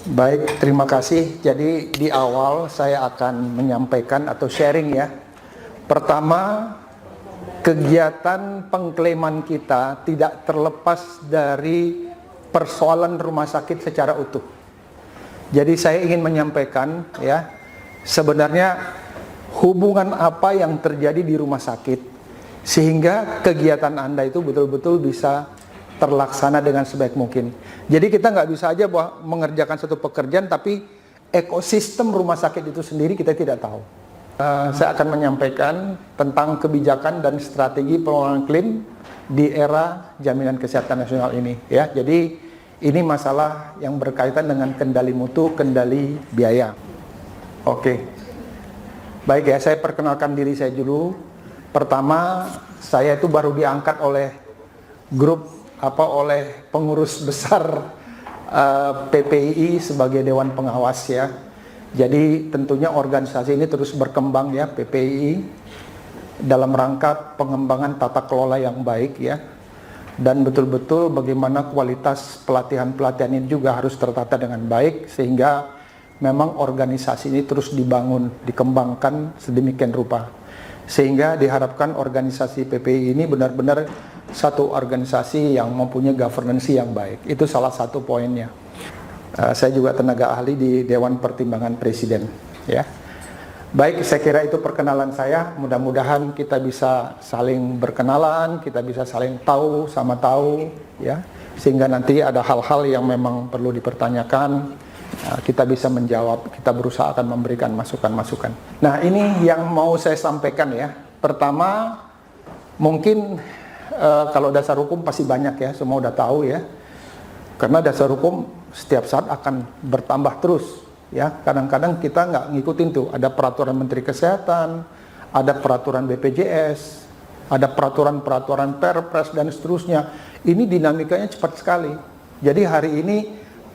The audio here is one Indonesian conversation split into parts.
Baik, terima kasih. Jadi di awal saya akan menyampaikan atau sharing ya. Pertama, kegiatan pengklaiman kita tidak terlepas dari persoalan rumah sakit secara utuh. Jadi saya ingin menyampaikan ya, sebenarnya hubungan apa yang terjadi di rumah sakit sehingga kegiatan Anda itu betul-betul bisa terlaksana dengan sebaik mungkin. Jadi kita nggak bisa aja mengerjakan satu pekerjaan tapi ekosistem rumah sakit itu sendiri kita tidak tahu. Saya akan menyampaikan tentang kebijakan dan strategi pengelolaan klaim di era jaminan kesehatan nasional ini ya. Jadi ini masalah yang berkaitan dengan kendali mutu, kendali biaya. Oke. Baik ya, saya perkenalkan diri saya dulu. Pertama, saya itu baru diangkat oleh oleh pengurus besar PPII sebagai Dewan Pengawas ya. Jadi tentunya organisasi ini terus berkembang ya, PPII, dalam rangka pengembangan tata kelola yang baik ya. Dan betul-betul bagaimana kualitas pelatihan-pelatihan ini juga harus tertata dengan baik sehingga memang organisasi ini terus dibangun, dikembangkan sedemikian rupa. Sehingga diharapkan organisasi PPI ini benar-benar satu organisasi yang mempunyai governance yang baik. Itu salah satu poinnya. Saya juga tenaga ahli di Dewan Pertimbangan Presiden ya. Baik, saya kira itu perkenalan saya. Mudah-mudahan kita bisa saling berkenalan, kita bisa saling tahu sama tahu ya, sehingga nanti ada hal-hal yang memang perlu dipertanyakan, kita bisa menjawab, kita berusaha akan memberikan masukan-masukan. Nah, ini yang mau saya sampaikan ya. Pertama, mungkin kalau dasar hukum pasti banyak ya, semua udah tahu ya. Karena dasar hukum setiap saat akan bertambah terus ya. Kadang-kadang kita nggak ngikutin tuh, ada peraturan Menteri Kesehatan, ada peraturan BPJS, ada peraturan-peraturan Perpres dan seterusnya. Ini dinamikanya cepat sekali. Jadi hari ini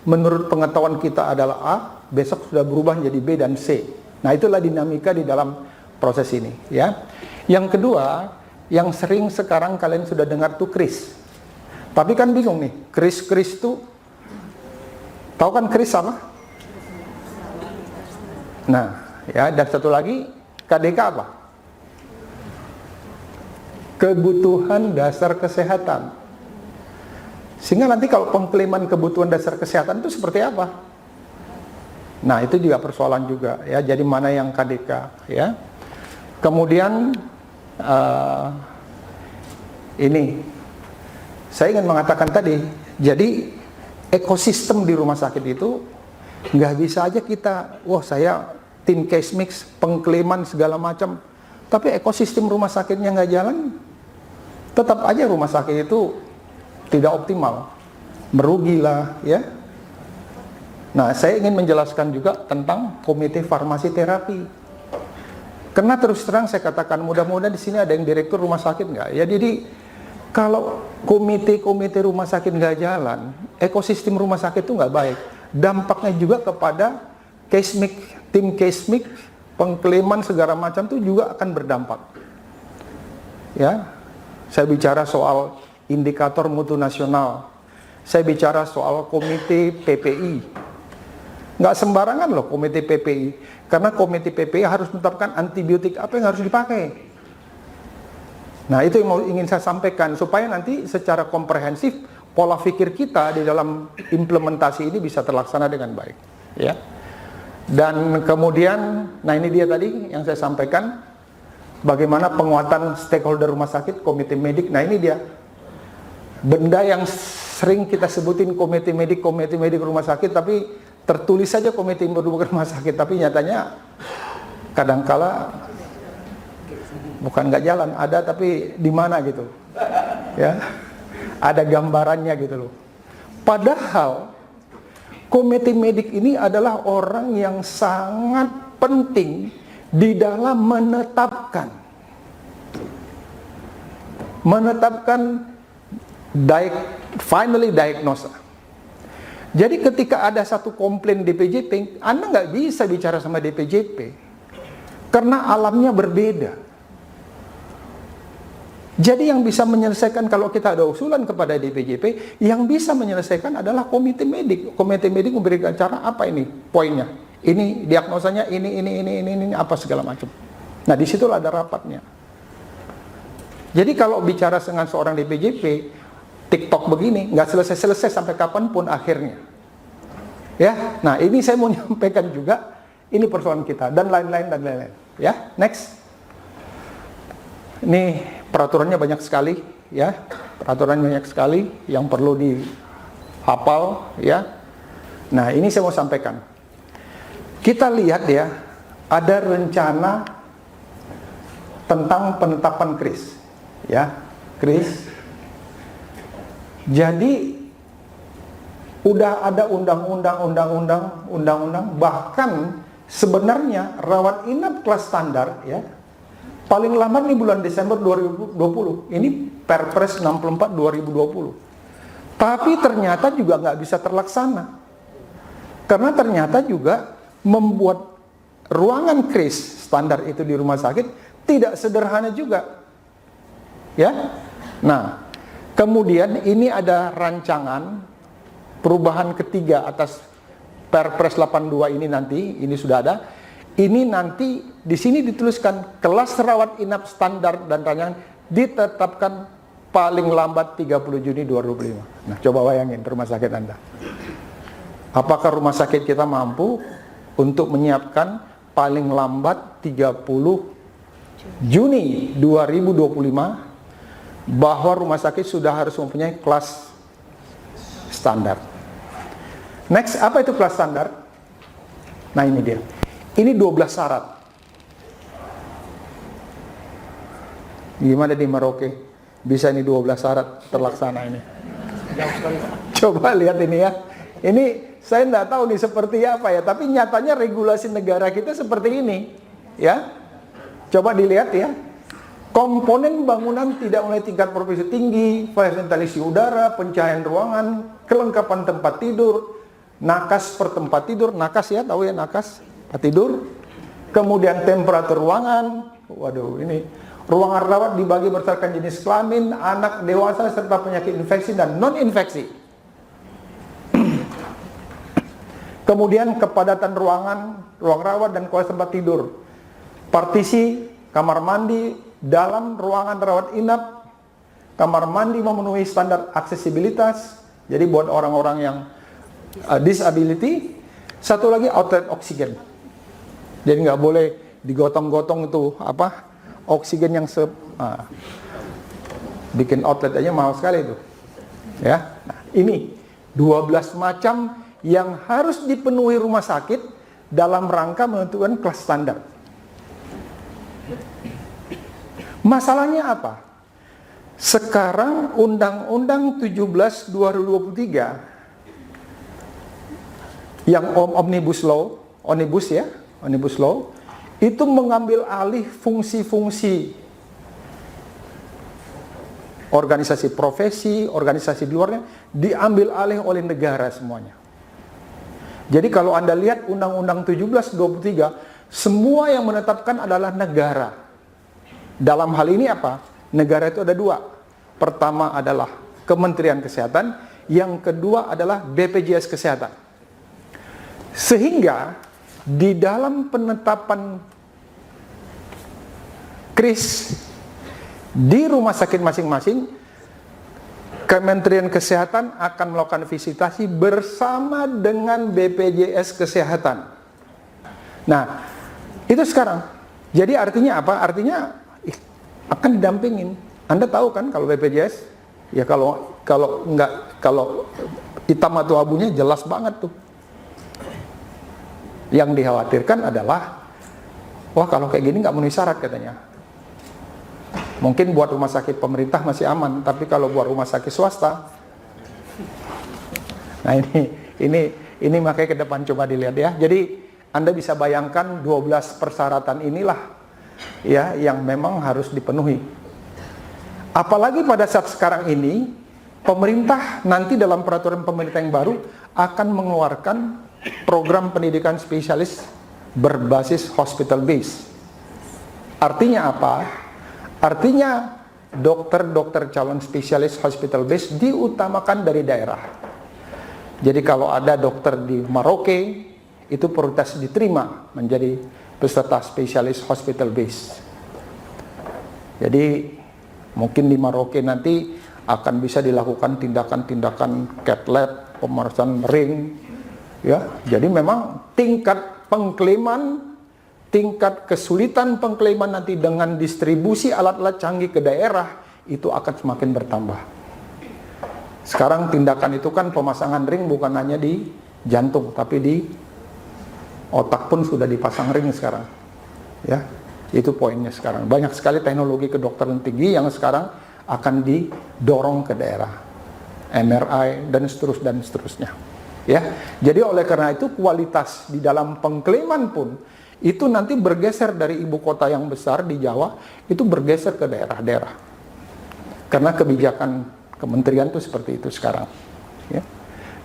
menurut pengetahuan kita adalah A, besok sudah berubah menjadi B dan C. Nah, itulah dinamika di dalam proses ini ya. Yang kedua, yang sering sekarang kalian sudah dengar tuh KRIS. Tapi kan bingung nih, KRIS tuh, tahu kan KRIS apa? Nah, ya, dan satu lagi KDK apa? Kebutuhan dasar kesehatan. Sehingga nanti kalau pengklaiman kebutuhan dasar kesehatan itu seperti apa? Nah, itu juga persoalan juga ya. Jadi mana yang KDK ya? Kemudian ini saya ingin mengatakan tadi, jadi ekosistem di rumah sakit itu nggak bisa aja kita, wah saya tim case mix, pengklaiman segala macam, tapi ekosistem rumah sakitnya nggak jalan, tetap aja rumah sakit itu tidak optimal, merugilah ya. Nah, saya ingin menjelaskan juga tentang komite farmasi terapi. Karena terus terang saya katakan, mudah-mudahan di sini ada yang direktur rumah sakit nggak ya. Jadi kalau komite rumah sakit nggak jalan, ekosistem rumah sakit itu nggak baik. Dampaknya juga kepada case mix, tim case mix, pengklaiman segala macam itu juga akan berdampak. Ya, saya bicara soal indikator mutu nasional, saya bicara soal komite PPI. Nggak sembarangan loh komite PPI, karena komite PPI harus menetapkan antibiotik apa yang harus dipakai. Nah, itu yang ingin saya sampaikan, supaya nanti secara komprehensif pola pikir kita di dalam implementasi ini bisa terlaksana dengan baik ya. Dan kemudian, nah ini dia tadi yang saya sampaikan, bagaimana penguatan stakeholder rumah sakit, komite medik. Nah, ini dia benda yang sering kita sebutin komite medik rumah sakit, tapi tertulis saja komite medik rumah sakit, tapi nyatanya kadangkala bukan nggak jalan, ada tapi di mana gitu ya, ada gambarannya gitu loh. Padahal komite medik ini adalah orang yang sangat penting di dalam menetapkan finally diagnosa. Jadi ketika ada satu komplain DPJP, Anda nggak bisa bicara sama DPJP karena alamnya berbeda. Jadi yang bisa menyelesaikan, kalau kita ada usulan kepada DPJP, yang bisa menyelesaikan adalah komite medik. Komite medik memberikan cara apa ini poinnya, ini diagnosanya, ini apa segala macam. Nah disitulah ada rapatnya. Jadi kalau bicara dengan seorang DPJP, TikTok begini nggak selesai sampai kapanpun akhirnya. Ya, nah ini saya mau nyampaikan juga, ini persoalan kita dan lain-lain. Ya, next. Ini peraturannya banyak sekali, ya. Peraturan banyak sekali yang perlu dihafal, ya. Nah, ini saya mau sampaikan. Kita lihat ya, ada rencana tentang penetapan KRIS, ya, KRIS. Jadi udah ada undang-undang, bahkan sebenarnya rawat inap kelas standar, ya. Paling lambat nih bulan Desember 2020. Ini Perpres 64 2020. Tapi ternyata juga nggak bisa terlaksana. Karena ternyata juga membuat ruangan KRIS standar itu di rumah sakit tidak sederhana juga. Ya. Nah, kemudian ini ada rancangan perubahan ketiga atas Perpres 82 ini nanti, ini sudah ada. Ini nanti di sini dituliskan kelas rawat inap standar dan rancangan ditetapkan paling lambat 30 Juni 2025. Nah, coba bayangin rumah sakit Anda. Apakah rumah sakit kita mampu untuk menyiapkan paling lambat 30 Juni 2025 bahwa rumah sakit sudah harus mempunyai kelas standar. Next, apa itu kelas standar? Nah, ini dia. Ini 12 syarat. Gimana di Merauke? Bisa ini 12 syarat terlaksana ini. Coba lihat ini ya. Ini saya nggak tahu nih seperti apa ya, tapi nyatanya regulasi negara kita seperti ini. Ya. Coba dilihat ya. Komponen bangunan tidak mulai tingkat profesi tinggi, ventilasi udara, pencahayaan ruangan, kelengkapan tempat tidur, nakas per tempat tidur, nakas ya, tahu ya nakas? Tidur, kemudian temperatur ruangan, waduh ini ruangan rawat dibagi berdasarkan jenis kelamin, anak, dewasa, serta penyakit infeksi dan non-infeksi. Kemudian kepadatan ruangan, ruang rawat dan kualitas tempat tidur, partisi, kamar mandi, dalam ruangan rawat inap, kamar mandi memenuhi standar aksesibilitas, jadi buat orang-orang yang disability. Satu lagi outlet oksigen. Jadi nggak boleh digotong-gotong itu apa oksigen yang bikin outlet aja mahal sekali itu. Ya, nah, ini 12 macam yang harus dipenuhi rumah sakit dalam rangka menentukan kelas standar. Masalahnya apa? Sekarang Undang-Undang 17 2023 yang Omnibus Law, Omnibus Law itu mengambil alih fungsi-fungsi organisasi profesi, organisasi di luarnya diambil alih oleh negara semuanya. Jadi kalau Anda lihat Undang-Undang 17/23, semua yang menetapkan adalah negara. Dalam hal ini apa? Negara itu ada dua. Pertama adalah Kementerian Kesehatan, yang kedua adalah BPJS Kesehatan. Sehingga di dalam penetapan KRIS di rumah sakit masing-masing, Kementerian Kesehatan akan melakukan visitasi bersama dengan BPJS Kesehatan. Nah, itu sekarang. Jadi artinya apa? Artinya akan didampingin. Anda tahu kan kalau BPJS, ya kalau hitam atau abunya jelas banget tuh. Yang dikhawatirkan adalah, wah kalau kayak gini nggak memenuhi syarat katanya. Mungkin buat rumah sakit pemerintah masih aman, tapi kalau buat rumah sakit swasta, nah ini makanya ke depan coba dilihat ya. Jadi Anda bisa bayangkan 12 persyaratan inilah ya yang memang harus dipenuhi. Apalagi pada saat sekarang ini, pemerintah nanti dalam peraturan pemerintah yang baru akan mengeluarkan program pendidikan spesialis berbasis hospital base. Artinya apa? Artinya dokter-dokter calon spesialis hospital base diutamakan dari daerah. Jadi kalau ada dokter di Merauke, itu prioritas diterima menjadi peserta spesialis hospital base. Jadi mungkin di Merauke nanti akan bisa dilakukan tindakan-tindakan cath lab, pemeriksaan ring, ya. Jadi memang tingkat pengklaiman, tingkat kesulitan pengklaiman nanti dengan distribusi alat-alat canggih ke daerah itu akan semakin bertambah. Sekarang tindakan itu kan pemasangan ring bukan hanya di jantung, tapi di otak pun sudah dipasang ring sekarang. Ya, itu poinnya sekarang. Banyak sekali teknologi kedokteran tinggi yang sekarang akan didorong ke daerah. MRI dan seterusnya. Ya, jadi oleh karena itu kualitas di dalam pengklaiman pun itu nanti bergeser dari ibu kota yang besar di Jawa, itu bergeser ke daerah-daerah. Karena kebijakan kementerian itu seperti itu sekarang. Ya.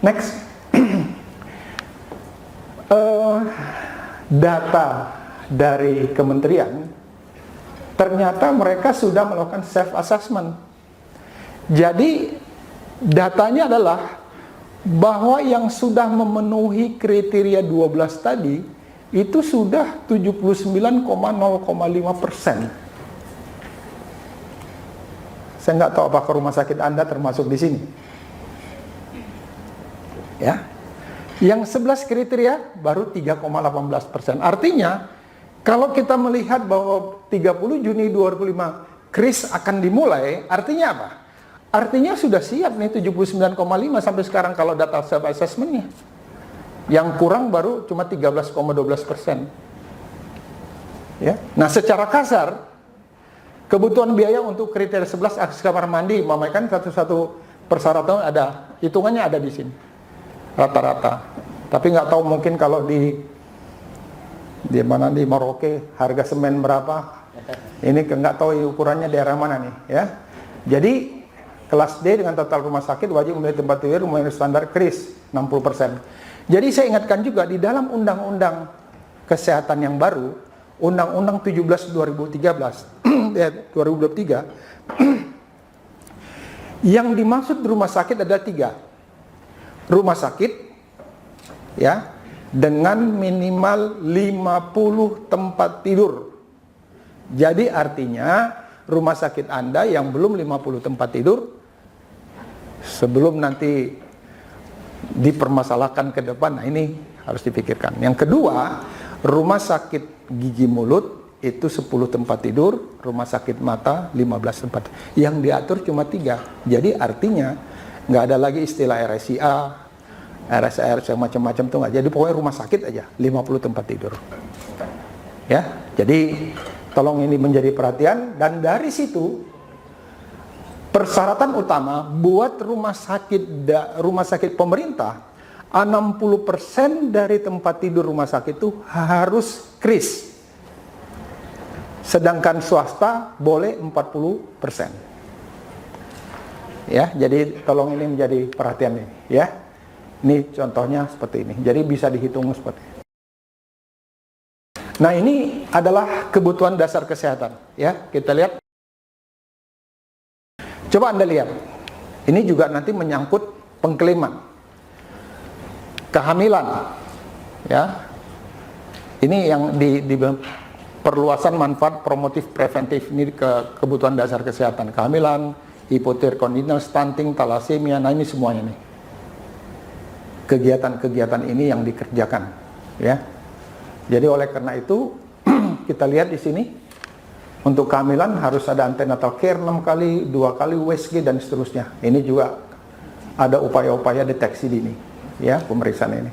Next, data dari kementerian, ternyata mereka sudah melakukan self-assessment. Jadi datanya adalah bahwa yang sudah memenuhi kriteria 12 tadi itu sudah 79,05%. Saya nggak tahu apakah rumah sakit Anda termasuk di sini. Ya. Yang 11 kriteria baru 3,18%. Artinya, kalau kita melihat bahwa 30 Juni 2005 KRIS akan dimulai, artinya apa? Artinya sudah siap nih 79,5 sampai sekarang kalau data self assessment-nya. Yang kurang baru cuma 13,12%. Ya. Nah, secara kasar kebutuhan biaya untuk kriteria 11 akses kamar mandi, memakan satu-satu persyaratan ada, hitungannya ada di sini, rata-rata. Tapi nggak tahu mungkin kalau di mana di Merauke harga semen berapa, ini nggak tahu ukurannya daerah mana nih, ya. Jadi kelas D dengan total rumah sakit wajib memiliki tempat tidur memenuhi standar KRIS 60%. Jadi saya ingatkan juga di dalam undang-undang kesehatan yang baru, Undang-Undang 17 2023 yang dimaksud rumah sakit ada 3. Rumah sakit ya dengan minimal 50 tempat tidur. Jadi artinya rumah sakit Anda yang belum 50 tempat tidur, sebelum nanti dipermasalahkan ke depan, nah ini harus dipikirkan. Yang kedua, rumah sakit gigi mulut itu 10 tempat tidur, rumah sakit mata 15 tempat. Yang diatur cuma 3. Jadi artinya nggak ada lagi istilah RSIA, RSR, macam-macam tuh nggak. Jadi pokoknya rumah sakit aja 50 tempat tidur. Ya, jadi tolong ini menjadi perhatian. Dan dari situ persyaratan utama buat rumah sakit pemerintah, 60% dari tempat tidur rumah sakit itu harus KRIS. Sedangkan swasta boleh 40%. Ya, jadi tolong ini menjadi perhatian ini, ya. Ini contohnya seperti ini. Jadi bisa dihitung seperti ini. Nah, ini adalah kebutuhan dasar kesehatan, ya. Kita lihat. Coba Anda lihat. Ini juga nanti menyangkut pengklaiman. Kehamilan, ya. Ini yang di perluasan manfaat promotif preventif, ini kebutuhan dasar kesehatan. Kehamilan, hipotir kongenital, stunting, thalassemia, nah ini semuanya nih. Kegiatan-kegiatan ini yang dikerjakan, ya. Jadi oleh karena itu kita lihat di sini untuk kehamilan harus ada antenatal care 6 kali, 2 kali USG dan seterusnya. Ini juga ada upaya-upaya deteksi dini, ya, pemeriksaan ini.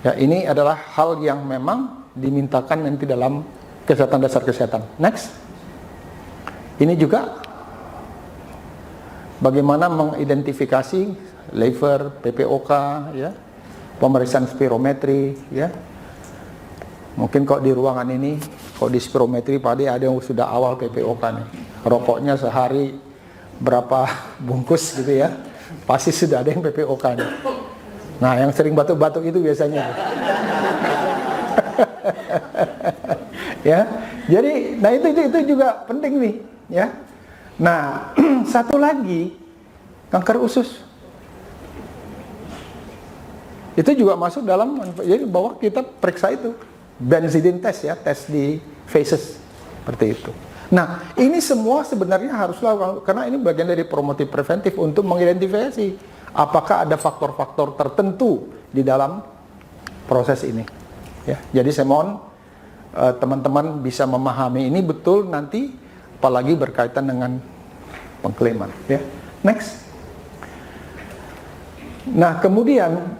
Ya, ini adalah hal yang memang dimintakan nanti dalam kesehatan dasar kesehatan. Next. Ini juga bagaimana mengidentifikasi lever, PPOK, ya, pemeriksaan spirometri, ya. Mungkin kok di ruangan ini, kok di spirometri Pak Ade ada yang sudah awal PPOK nih. Rokoknya sehari berapa bungkus gitu ya. Pasti sudah ada yang PPOK nih. Nah, yang sering batuk-batuk itu biasanya. Ya. Jadi, nah itu juga penting nih. ya. Nah, satu lagi, kanker usus. Itu juga masuk dalam, jadi bahwa kita periksa itu. Benzidin test ya, tes di feces. Seperti itu. Nah, ini semua sebenarnya harus lakukan, karena ini bagian dari promotif preventif untuk mengidentifikasi apakah ada faktor-faktor tertentu di dalam proses ini. Ya, jadi saya mohon teman-teman bisa memahami ini betul nanti, apalagi berkaitan dengan pengklaiman. Ya, next. Nah, kemudian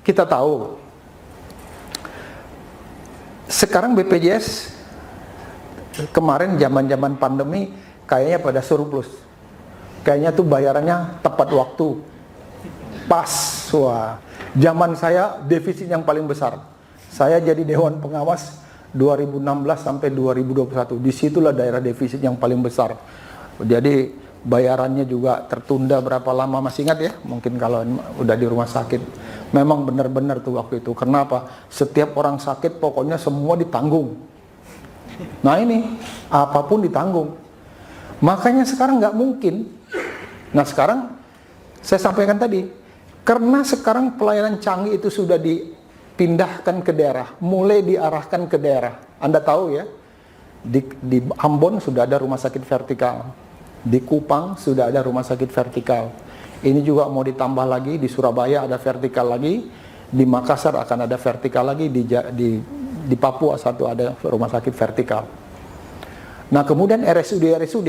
kita tahu sekarang BPJS kemarin zaman-zaman pandemi kayaknya pada surplus. Kayaknya tuh bayarannya tepat waktu. Pas. Wah. Zaman saya defisit yang paling besar. Saya jadi Dewan Pengawas 2016 sampai 2021. Disitulah daerah defisit yang paling besar. Jadi bayarannya juga tertunda berapa lama, masih ingat ya? Mungkin kalau udah di rumah sakit. Memang benar-benar tuh waktu itu. Kenapa? Setiap orang sakit pokoknya semua ditanggung. Nah ini, apapun ditanggung. Makanya sekarang nggak mungkin. Nah sekarang, saya sampaikan tadi, karena sekarang pelayanan canggih itu sudah dipindahkan ke daerah, mulai diarahkan ke daerah. Anda tahu ya, di Ambon sudah ada rumah sakit vertikal. Di Kupang sudah ada rumah sakit vertikal. Ini juga mau ditambah lagi, di Surabaya ada vertikal lagi, di Makassar akan ada vertikal lagi, di Papua satu ada rumah sakit vertikal. Nah kemudian RSUD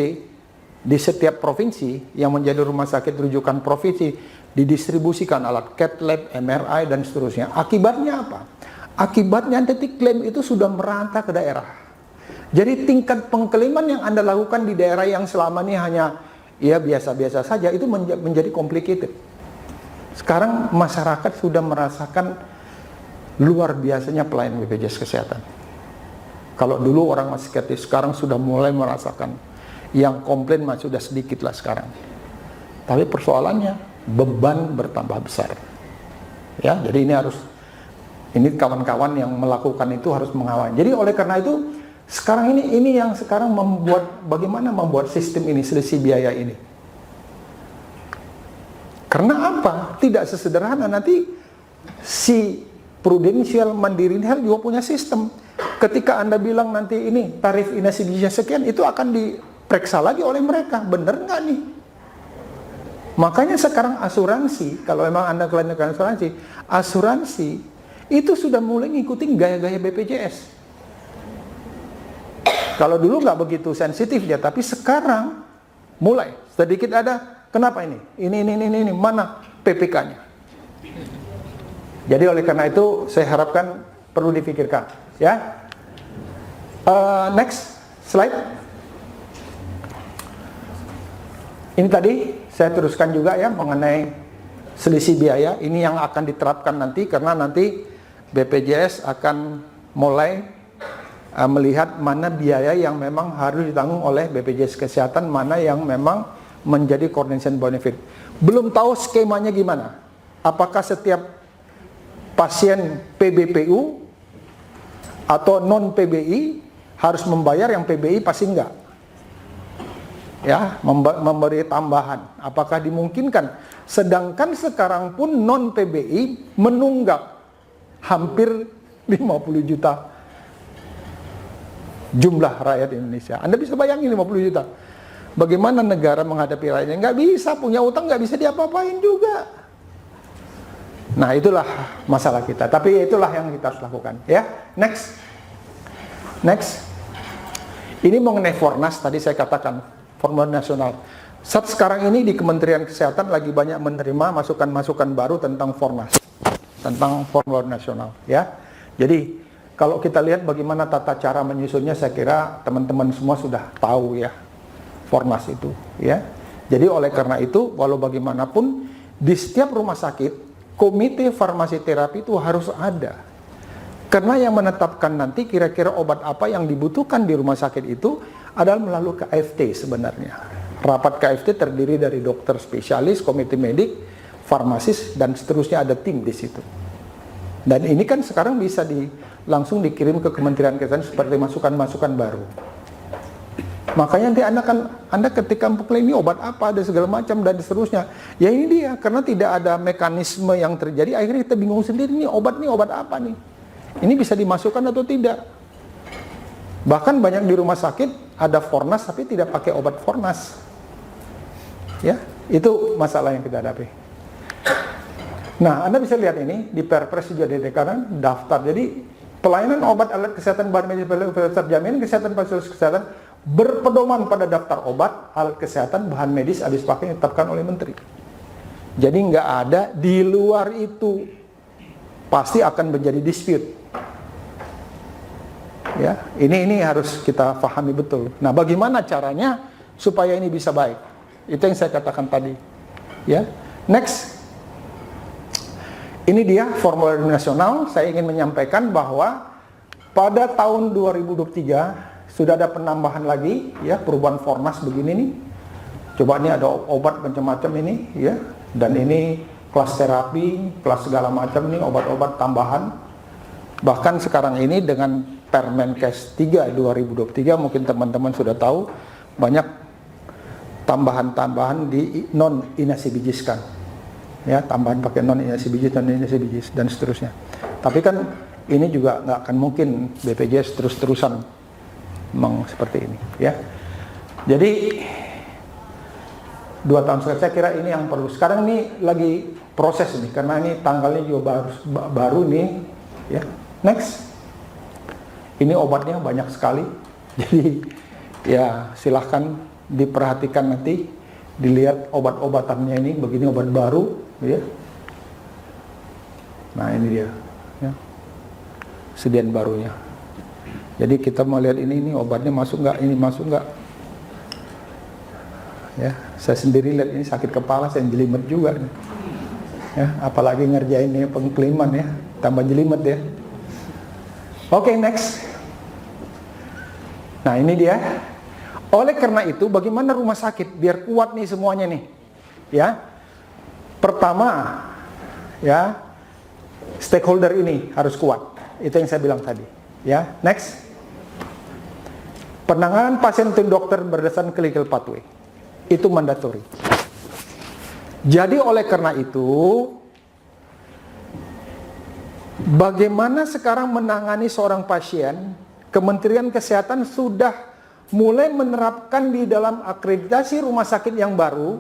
di setiap provinsi yang menjadi rumah sakit rujukan provinsi didistribusikan alat CAT lab, MRI dan seterusnya. Akibatnya apa? Akibatnya nanti klaim itu sudah merata ke daerah. Jadi tingkat pengklaiman yang Anda lakukan di daerah yang selama ini hanya ya biasa-biasa saja itu menjadi complicated. Sekarang masyarakat sudah merasakan luar biasanya pelayanan BPJS Kesehatan. Kalau dulu orang masih skeptis, sekarang sudah mulai merasakan. Yang komplain masih sudah sedikit lah sekarang. Tapi persoalannya beban bertambah besar. Ya, jadi ini kawan-kawan yang melakukan itu harus mengawal. Jadi oleh karena itu sekarang ini yang sekarang bagaimana membuat sistem ini, selisih biaya ini. Karena apa? Tidak sesederhana nanti si Prudential Mandiri Health juga punya sistem. Ketika Anda bilang nanti ini tarif inasidinya sekian, itu akan diperiksa lagi oleh mereka. Benar nggak nih? Makanya sekarang asuransi, kalau memang Anda kelanjutan asuransi itu sudah mulai ngikutin gaya-gaya BPJS. Kalau dulu nggak begitu sensitif dia, tapi sekarang mulai sedikit ada. Kenapa ini? Ini mana PPK-nya? Jadi oleh karena itu saya harapkan perlu dipikirkan, ya. Next slide. Ini tadi saya teruskan juga ya mengenai selisih biaya. Ini yang akan diterapkan nanti karena nanti BPJS akan mulai melihat mana biaya yang memang harus ditanggung oleh BPJS Kesehatan, mana yang memang menjadi coordination benefit. Belum tahu skemanya gimana. Apakah setiap pasien PBPU atau non PBI harus membayar, yang PBI pasti enggak. Ya, memberi tambahan. Apakah dimungkinkan? Sedangkan sekarang pun non PBI menunggak hampir 50 juta jumlah rakyat Indonesia. Anda bisa bayangin 50 juta. Bagaimana negara menghadapi rakyatnya? Nggak bisa, punya utang nggak bisa diapa-apain juga. Nah itulah masalah kita, tapi itulah yang kita harus lakukan ya. Next. Ini mengenai Fornas, tadi saya katakan Formulir Nasional. Saat sekarang ini di Kementerian Kesehatan lagi banyak menerima masukan-masukan baru tentang Fornas, tentang Formulir Nasional ya. Jadi kalau kita lihat bagaimana tata cara menyusunnya, saya kira teman-teman semua sudah tahu ya Fornas itu ya. Jadi oleh karena itu walau bagaimanapun di setiap rumah sakit komite farmasi terapi itu harus ada. Karena yang menetapkan nanti kira-kira obat apa yang dibutuhkan di rumah sakit itu adalah melalui KFT sebenarnya. Rapat KFT terdiri dari dokter spesialis, komite medik, farmasis, dan seterusnya ada tim di situ. Dan ini kan sekarang bisa langsung dikirim ke Kementerian Kesehatan seperti masukan-masukan baru. Makanya nanti Anda ketika mengklaim ini obat apa, ada segala macam dan seterusnya. Ya ini dia, karena tidak ada mekanisme yang terjadi, akhirnya kita bingung sendiri, ini obat apa nih? Ini bisa dimasukkan atau tidak? Bahkan banyak di rumah sakit ada Fornas tapi tidak pakai obat Fornas. Ya, itu masalah yang kita hadapi. Nah, Anda bisa lihat ini di Perpres juga dideklarasikan daftar. Jadi pelayanan obat, alat kesehatan, bahan medis, fasilitas jaminan kesehatan, fasilitas kesehatan berpedoman pada daftar obat, alat kesehatan, bahan medis habis pakai yang ditetapkan oleh Menteri. Jadi nggak ada di luar itu, pasti akan menjadi dispute. Ya, ini harus kita pahami betul. Nah, bagaimana caranya supaya ini bisa baik? Itu yang saya katakan tadi. Ya, next. Ini dia formulir nasional. Saya ingin menyampaikan bahwa pada tahun 2023 sudah ada penambahan lagi, ya, perubahan Fornas begini nih. Coba ini ada obat macam-macam ini, ya, dan ini kelas terapi, kelas segala macam nih, obat-obat tambahan. Bahkan sekarang ini dengan Permenkes 3 2023 mungkin teman-teman sudah tahu banyak tambahan-tambahan di non-inasibijiskan. Ya, tambahan pakai non-inasibijis dan seterusnya. Tapi kan ini juga nggak akan mungkin BPJS terus-terusan seperti ini, ya. Jadi 2 tahun saya kira ini yang perlu. Sekarang ini lagi proses nih karena ini tanggalnya juga baru nih, ya. Next. Ini obatnya banyak sekali. Jadi ya silahkan diperhatikan nanti, dilihat obat-obatannya ini, begini obat baru, ya. Nah, ini dia, ya. Sediaan barunya. Jadi kita mau lihat ini obatnya masuk nggak, ini masuk nggak. Ya, saya sendiri lihat ini sakit kepala, saya jelimet juga. Ya, apalagi ngerjain ini pengklaman, ya, tambah jelimet ya. Oke, next. Nah, ini dia. Oleh karena itu, bagaimana rumah sakit biar kuat nih semuanya nih? Ya. Pertama, ya, stakeholder ini harus kuat. Itu yang saya bilang tadi. Ya, next. Penanganan pasien tim dokter berdasarkan clinical pathway. Itu mandatory. Jadi oleh karena itu, bagaimana sekarang menangani seorang pasien, Kementerian Kesehatan sudah mulai menerapkan di dalam akreditasi rumah sakit yang baru,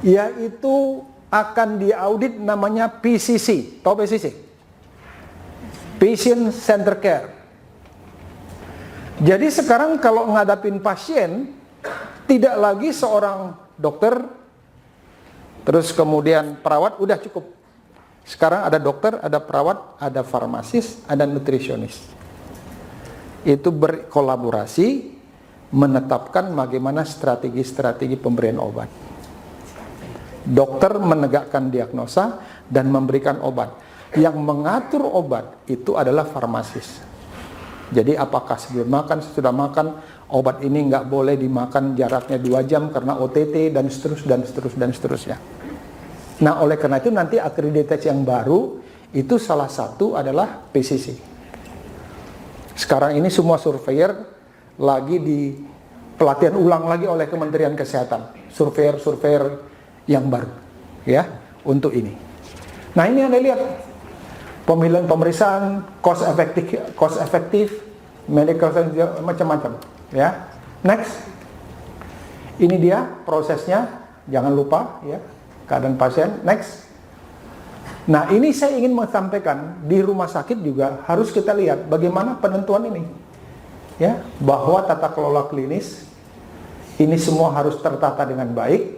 yaitu akan diaudit namanya PCC. Tahu PCC? Patient Center Care. Jadi sekarang kalau ngadapin pasien, tidak lagi seorang dokter, terus kemudian perawat, udah cukup. Sekarang ada dokter, ada perawat, ada farmasis, ada nutrisionis. Itu berkolaborasi menetapkan bagaimana strategi-strategi pemberian obat. Dokter menegakkan diagnosa dan memberikan obat. Yang mengatur obat itu adalah farmasis. Jadi apakah sebelum makan, sesudah makan, obat ini nggak boleh dimakan jaraknya 2 jam karena OTT dan seterusnya. Nah, oleh karena itu nanti akreditasi yang baru itu salah satu adalah PCC. Sekarang ini semua surveyor lagi di pelatihan ulang lagi oleh Kementerian Kesehatan. Surveyor yang baru, ya, untuk ini. Nah, ini Anda lihat pemilihan pemeriksaan, cost efektif, medical macam-macam, ya. Next. Ini dia prosesnya, jangan lupa, ya, keadaan pasien. Next. Nah, ini saya ingin menyampaikan di rumah sakit juga harus kita lihat bagaimana penentuan ini, ya, bahwa tata kelola klinis ini semua harus tertata dengan baik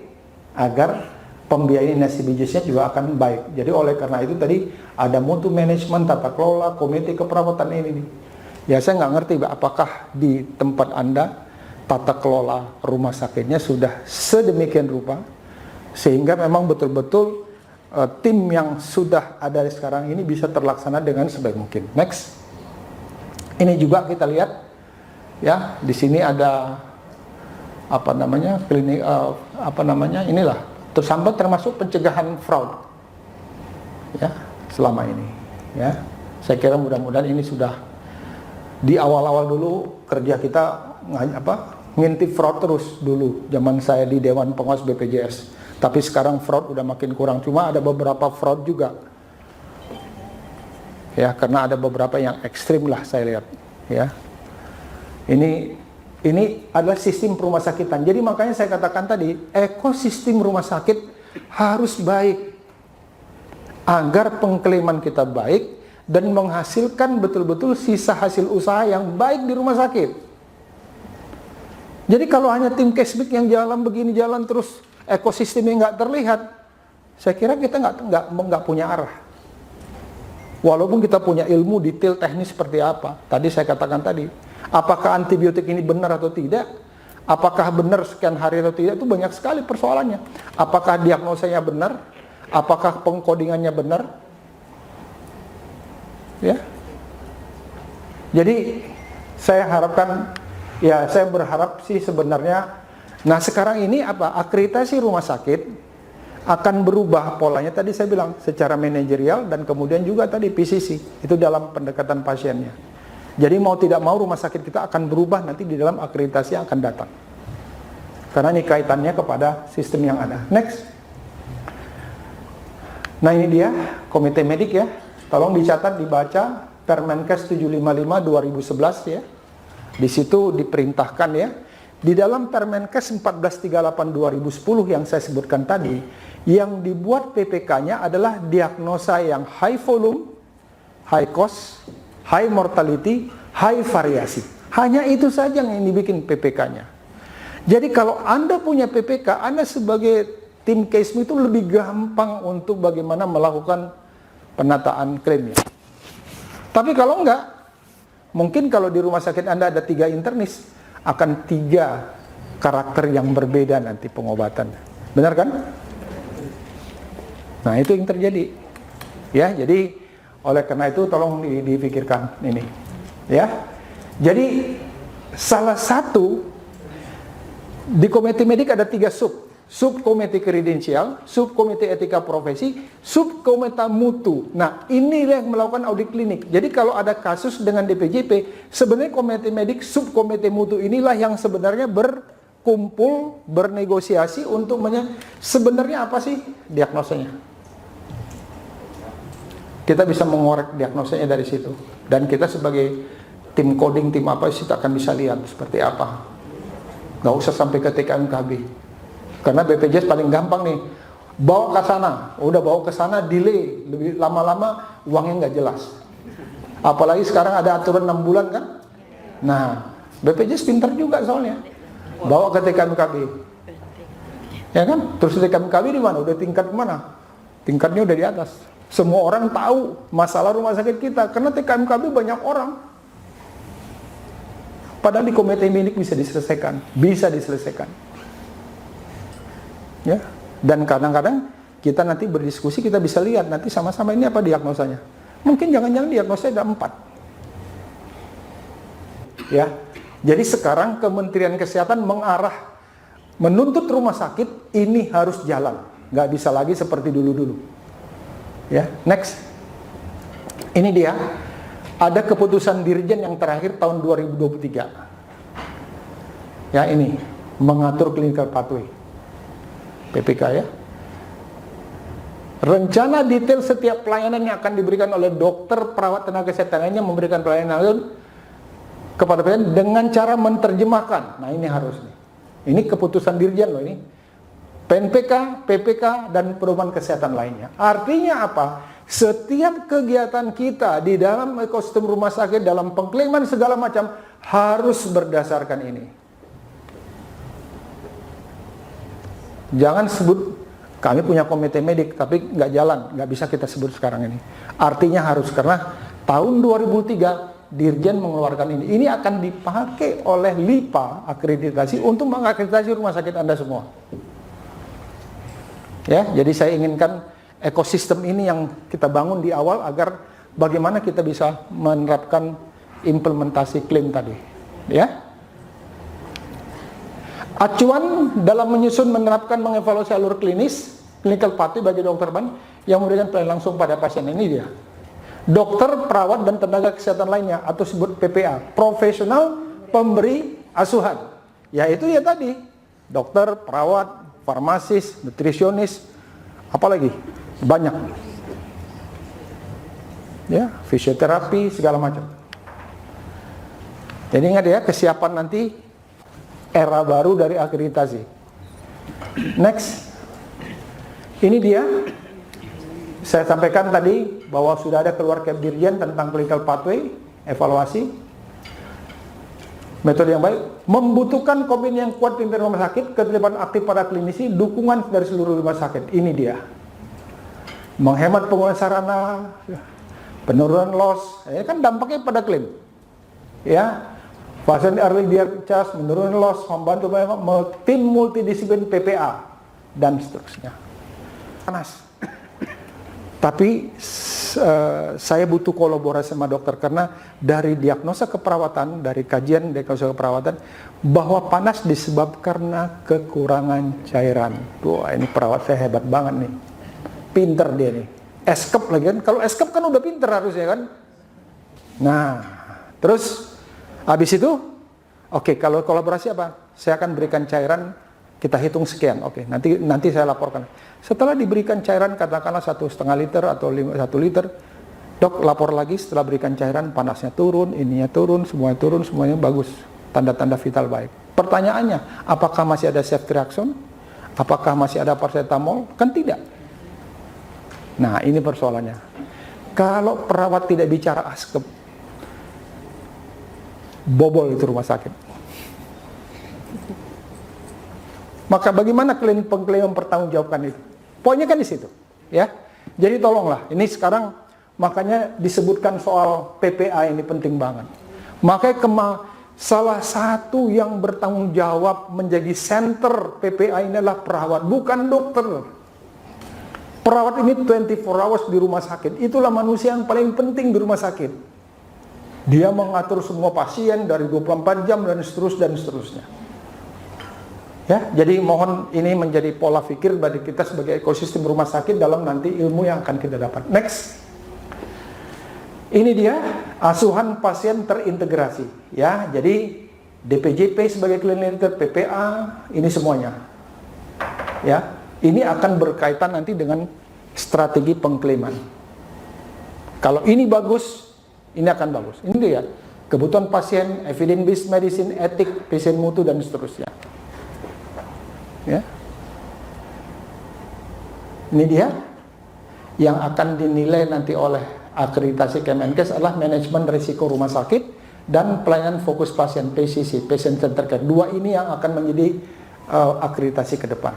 agar pembiayaan inasibijisnya juga akan baik. Jadi oleh karena itu tadi ada mutu manajemen, tata kelola, komite keperawatan ini nih. Ya, saya nggak ngerti apakah di tempat Anda tata kelola rumah sakitnya sudah sedemikian rupa sehingga memang betul-betul tim yang sudah ada sekarang ini bisa terlaksana dengan sebaik mungkin. Next. Ini juga kita lihat, ya, di sini ada apa namanya klinik inilah sampai termasuk pencegahan fraud, ya, selama ini, ya. Saya kira mudah-mudahan ini sudah di awal-awal dulu kerja kita ngintip fraud terus dulu zaman saya di Dewan Pengawas BPJS. Tapi sekarang fraud udah makin kurang, cuma ada beberapa fraud juga. Ya, karena ada beberapa yang ekstrim lah saya lihat, ya. Ini adalah sistem rumah sakitan. Jadi makanya saya katakan tadi, ekosistem rumah sakit harus baik agar pengklaiman kita baik dan menghasilkan betul-betul sisa hasil usaha yang baik di rumah sakit. Jadi kalau hanya tim cashback yang jalan begini jalan terus ekosistemnya nggak terlihat, saya kira kita nggak punya arah. Walaupun kita punya ilmu detail teknis seperti apa, tadi saya katakan tadi, apakah antibiotik ini benar atau tidak, apakah benar sekian hari atau tidak, itu banyak sekali persoalannya. Apakah diagnosanya benar, apakah pengkodingannya benar, ya. Jadi saya harapkan, ya saya berharap sih sebenarnya. Nah sekarang ini apa? Akreditasi rumah sakit akan berubah polanya. Tadi saya bilang secara manajerial dan kemudian juga tadi PCC itu dalam pendekatan pasiennya. Jadi mau tidak mau rumah sakit kita akan berubah nanti di dalam akreditasi yang akan datang. Karena ini kaitannya kepada sistem yang ada. Next. Nah ini dia komite medik ya. Tolong dicatat, dibaca Permenkes 755/2011 ya. Di situ diperintahkan ya. Di dalam Permenkes 1438/2010 yang saya sebutkan tadi, yang dibuat PPK-nya adalah diagnosa yang high volume, high cost, high mortality, high variasi. Hanya itu saja yang dibikin PPK-nya. Jadi kalau Anda punya PPK, Anda sebagai tim case itu lebih gampang untuk bagaimana melakukan penataan klaimnya. Tapi kalau enggak, mungkin kalau di rumah sakit Anda ada 3 internis, akan 3 karakter yang berbeda nanti pengobatan. Benar kan? Nah itu yang terjadi. Ya, jadi oleh karena itu tolong dipikirkan ini. Ya, jadi salah satu di komite medik ada 3 subkomite kredensial, subkomite etika profesi, subkomite mutu. Nah, inilah yang melakukan audit klinik. Jadi kalau ada kasus dengan DPJP, sebenarnya komite medik, subkomite mutu inilah yang sebenarnya berkumpul, bernegosiasi untuk sebenarnya apa sih diagnosanya. Kita bisa mengorek diagnosanya dari situ. Dan kita sebagai tim coding, tim apa sih akan bisa lihat seperti apa. Nggak usah sampai ke TKMKB. Karena BPJS paling gampang nih, bawa ke sana, udah bawa ke sana delay, lebih lama-lama uangnya nggak jelas. Apalagi sekarang ada aturan 6 bulan kan? Nah, BPJS pintar juga soalnya, bawa ke TKMKB, ya kan? Terus TKMKB di mana? Udah tingkat mana? Tingkatnya udah di atas. Semua orang tahu masalah rumah sakit kita, karena TKMKB banyak orang. Padahal di komite medik bisa diselesaikan, ya. Dan kadang-kadang kita nanti berdiskusi, kita bisa lihat nanti sama-sama ini apa diagnosanya. Mungkin jangan-jangan diagnosanya ada 4. Ya. Jadi sekarang Kementerian Kesehatan menuntut rumah sakit ini harus jalan, nggak bisa lagi seperti dulu-dulu. Ya, next. Ini dia. Ada keputusan Dirjen yang terakhir tahun 2023. Ya, ini mengatur clinical pathway. PPK ya. Rencana detail setiap pelayanan yang akan diberikan oleh dokter, perawat, tenaga kesehatan lainnya memberikan pelayanan kepada pasien dengan cara menerjemahkan. Nah ini harus nih. Ini keputusan Dirjen loh ini. PNPK, PPK, dan pedoman kesehatan lainnya. Artinya apa? Setiap kegiatan kita di dalam ekosistem rumah sakit, dalam pengklaiman segala macam harus berdasarkan ini. Jangan sebut kami punya komite medik tapi nggak jalan, nggak bisa kita sebut sekarang ini. Artinya harus, karena tahun 2003 Dirjen mengeluarkan ini. Ini akan dipakai oleh LIPA akreditasi untuk mengakreditasi rumah sakit Anda semua. Ya, jadi saya inginkan ekosistem ini yang kita bangun di awal agar bagaimana kita bisa menerapkan implementasi klaim tadi. Ya. Acuan dalam menyusun, menerapkan, mengevaluasi alur klinis, clinical pathway bagi dokter ban yang memberikan pelayanan langsung pada pasien. Ini dia. Dokter, perawat, dan tenaga kesehatan lainnya atau sebut PPA, profesional pemberi asuhan, yaitu ya tadi, dokter, perawat, farmasis, nutrisionis, apalagi banyak, ya, fisioterapi segala macam. Jadi ingat ya, kesiapan nanti era baru dari akreditasi. Next, ini dia. Saya sampaikan tadi bahwa sudah ada keluar Kepdirjen tentang clinical pathway, evaluasi, metode yang baik, membutuhkan komitmen yang kuat pimpinan rumah sakit, keterlibatan aktif para klinisi, dukungan dari seluruh rumah sakit. Ini dia. Menghemat penggunaan sarana, penurunan loss, kan dampaknya pada klaim. Ya, pasien early discharge, menurunkan loss, membantu tim multidisiplin PPA, dan seterusnya. Panas. Tapi saya butuh kolaborasi sama dokter, karena dari diagnosa keperawatan, dari kajian diagnosa keperawatan, bahwa panas disebabkan karena kekurangan cairan. Wah, ini perawat saya hebat banget nih. Pinter dia nih. Eskep lagi kan. Kalau eskep kan udah pinter harusnya kan. Nah, terus habis itu, oke, kalau kolaborasi apa? Saya akan berikan cairan, kita hitung sekian. Oke, nanti saya laporkan. Setelah diberikan cairan, katakanlah 1,5 liter atau 1 liter, dok lapor lagi setelah berikan cairan, panasnya turun, ininya turun, semuanya bagus. Tanda-tanda vital baik. Pertanyaannya, apakah masih ada safety reaction? Apakah masih ada paracetamol? Kan tidak. Nah, ini persoalannya. Kalau perawat tidak bicara askep, bobol itu rumah sakit. Maka bagaimana pengklaim mempertanggungjawabkan itu? Poinnya kan di situ, ya. Jadi tolonglah, ini sekarang makanya disebutkan soal PPA ini penting banget. Makanya salah satu yang bertanggung jawab menjadi center PPA ini adalah perawat, bukan dokter. Perawat ini 24 hours di rumah sakit. Itulah manusia yang paling penting di rumah sakit. Dia mengatur semua pasien dari 24 jam dan seterusnya. Ya, jadi mohon ini menjadi pola pikir bagi kita sebagai ekosistem rumah sakit dalam nanti ilmu yang akan kita dapat. Next. Ini dia asuhan pasien terintegrasi, ya. Jadi DPJP sebagai clinical leader, PPA, ini semuanya. Ya, ini akan berkaitan nanti dengan strategi pengklaiman. Kalau ini bagus, ini akan bagus. Ini dia kebutuhan pasien, evidence based medicine, etik, pasien mutu, dan seterusnya. Ya. Ini dia yang akan dinilai nanti oleh akreditasi Kemenkes adalah manajemen risiko rumah sakit dan pelayanan fokus pasien, PCC, patient center care. Dua ini yang akan menjadi akreditasi ke depan.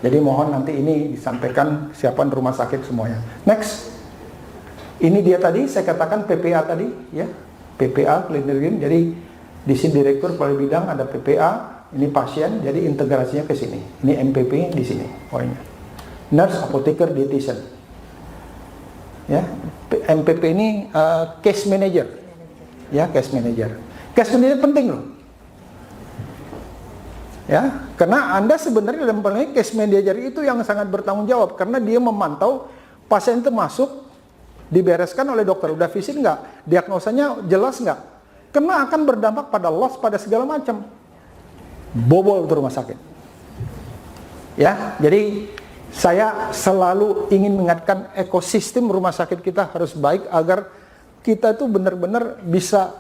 Jadi mohon nanti ini disampaikan siapaan rumah sakit semuanya. Next. Ini dia tadi saya katakan PPA tadi, ya. PPA clinician. Jadi di sini direktur kepala bidang ada PPA. Ini pasien, jadi integrasinya ke sini. Ini MPP di sini, poinnya. Nurse, apoteker, dietitian. Ya, MPP ini case manager. Ya, case manager. Case manager penting loh. Ya, karena Anda sebenarnya dalam penelitian case manager itu yang sangat bertanggung jawab, karena dia memantau pasien itu masuk, dibereskan oleh dokter, udah visit nggak, diagnosanya jelas nggak, karena akan berdampak pada loss, pada segala macam. Bobol ke rumah sakit. Ya, jadi saya selalu ingin mengingatkan ekosistem rumah sakit kita harus baik agar kita itu benar-benar bisa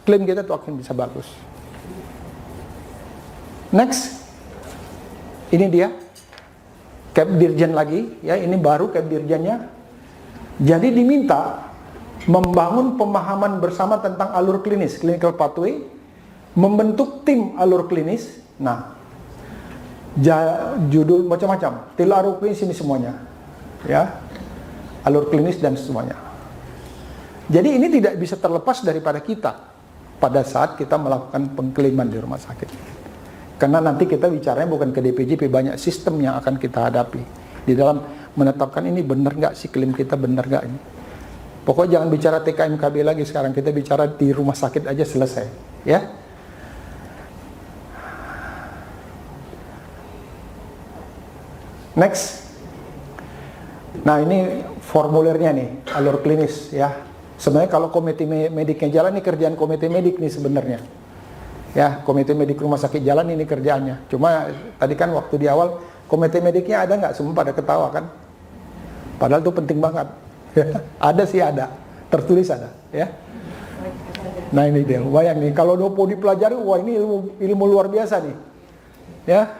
klaim kita itu akan bisa bagus. Next. Ini dia Kepdirjen lagi, ya, ini baru Kepdirjennya. Jadi diminta membangun pemahaman bersama tentang alur klinis, clinical pathway, membentuk tim alur klinis. Nah, judul macam-macam, til alur klinis ini semuanya, ya, alur klinis dan semuanya. Jadi ini tidak bisa terlepas daripada kita pada saat kita melakukan pengklaiman di rumah sakit, karena nanti kita bicaranya bukan ke DPJP, banyak sistem yang akan kita hadapi di dalam menetapkan ini benar nggak sih klaim kita, benar nggak ini. Pokoknya jangan bicara TKMKB lagi, sekarang kita bicara di rumah sakit aja selesai, ya. Next. Nah, ini formulirnya nih, alur klinis, ya. Sebenarnya kalau komite mediknya jalan, ini kerjaan komite medik nih sebenarnya. Ya, komite medik rumah sakit jalan ini kerjaannya. Cuma tadi kan waktu di awal, komite mediknya ada nggak? Semua pada ketawa kan? Padahal itu penting banget. Ada sih ada, tertulis ada. Ya. Nah ini dia, bayang nih, kalau mau dipelajari, wah ini ilmu luar biasa nih. Ya,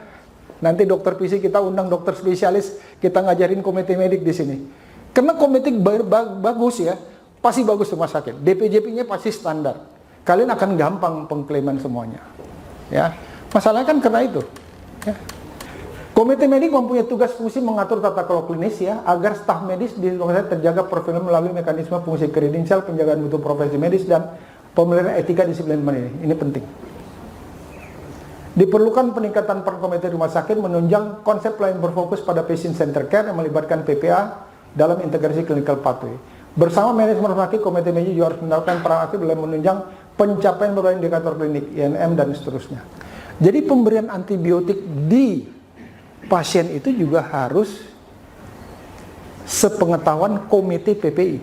nanti dokter PC kita undang dokter spesialis, kita ngajarin komite medik di sini. Karena komite bagus ya, pasti bagus rumah sakit. DPJP-nya pasti standar. Kalian akan gampang pengklaiman semuanya. Ya, masalahnya kan karena itu. Ya. Komite medik mempunyai tugas fungsi mengatur tata kelola klinis ya, agar staf medis di rumah sakit terjaga profil melalui mekanisme fungsi kredensial, penjagaan mutu profesi medis dan pemeliharaan etika disiplin ini. Ini penting. Diperlukan peningkatan peran komite rumah sakit menunjang konsep lain berfokus pada patient center care yang melibatkan PPA dalam integrasi clinical pathway. Bersama manajemen rumah sakit, komite medik juga harus menawarkan peran aktif dalam menunjang pencapaian beberapa indikator klinik, INM dan seterusnya. Jadi pemberian antibiotik di pasien itu juga harus sepengetahuan komite PPI.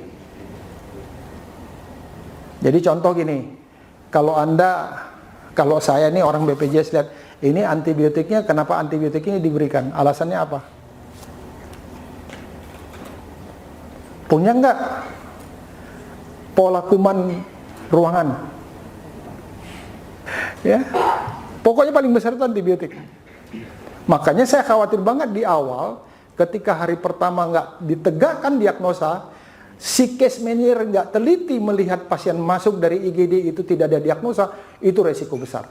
Jadi contoh gini, kalau saya nih orang BPJS lihat, ini antibiotiknya, kenapa antibiotik ini diberikan? Alasannya apa? Punya nggak pola kuman ruangan? Ya, pokoknya paling besar itu antibiotik. Makanya saya khawatir banget di awal, ketika hari pertama nggak ditegakkan diagnosa, si case manager nggak teliti melihat pasien masuk dari IGD itu tidak ada diagnosa, itu resiko besar.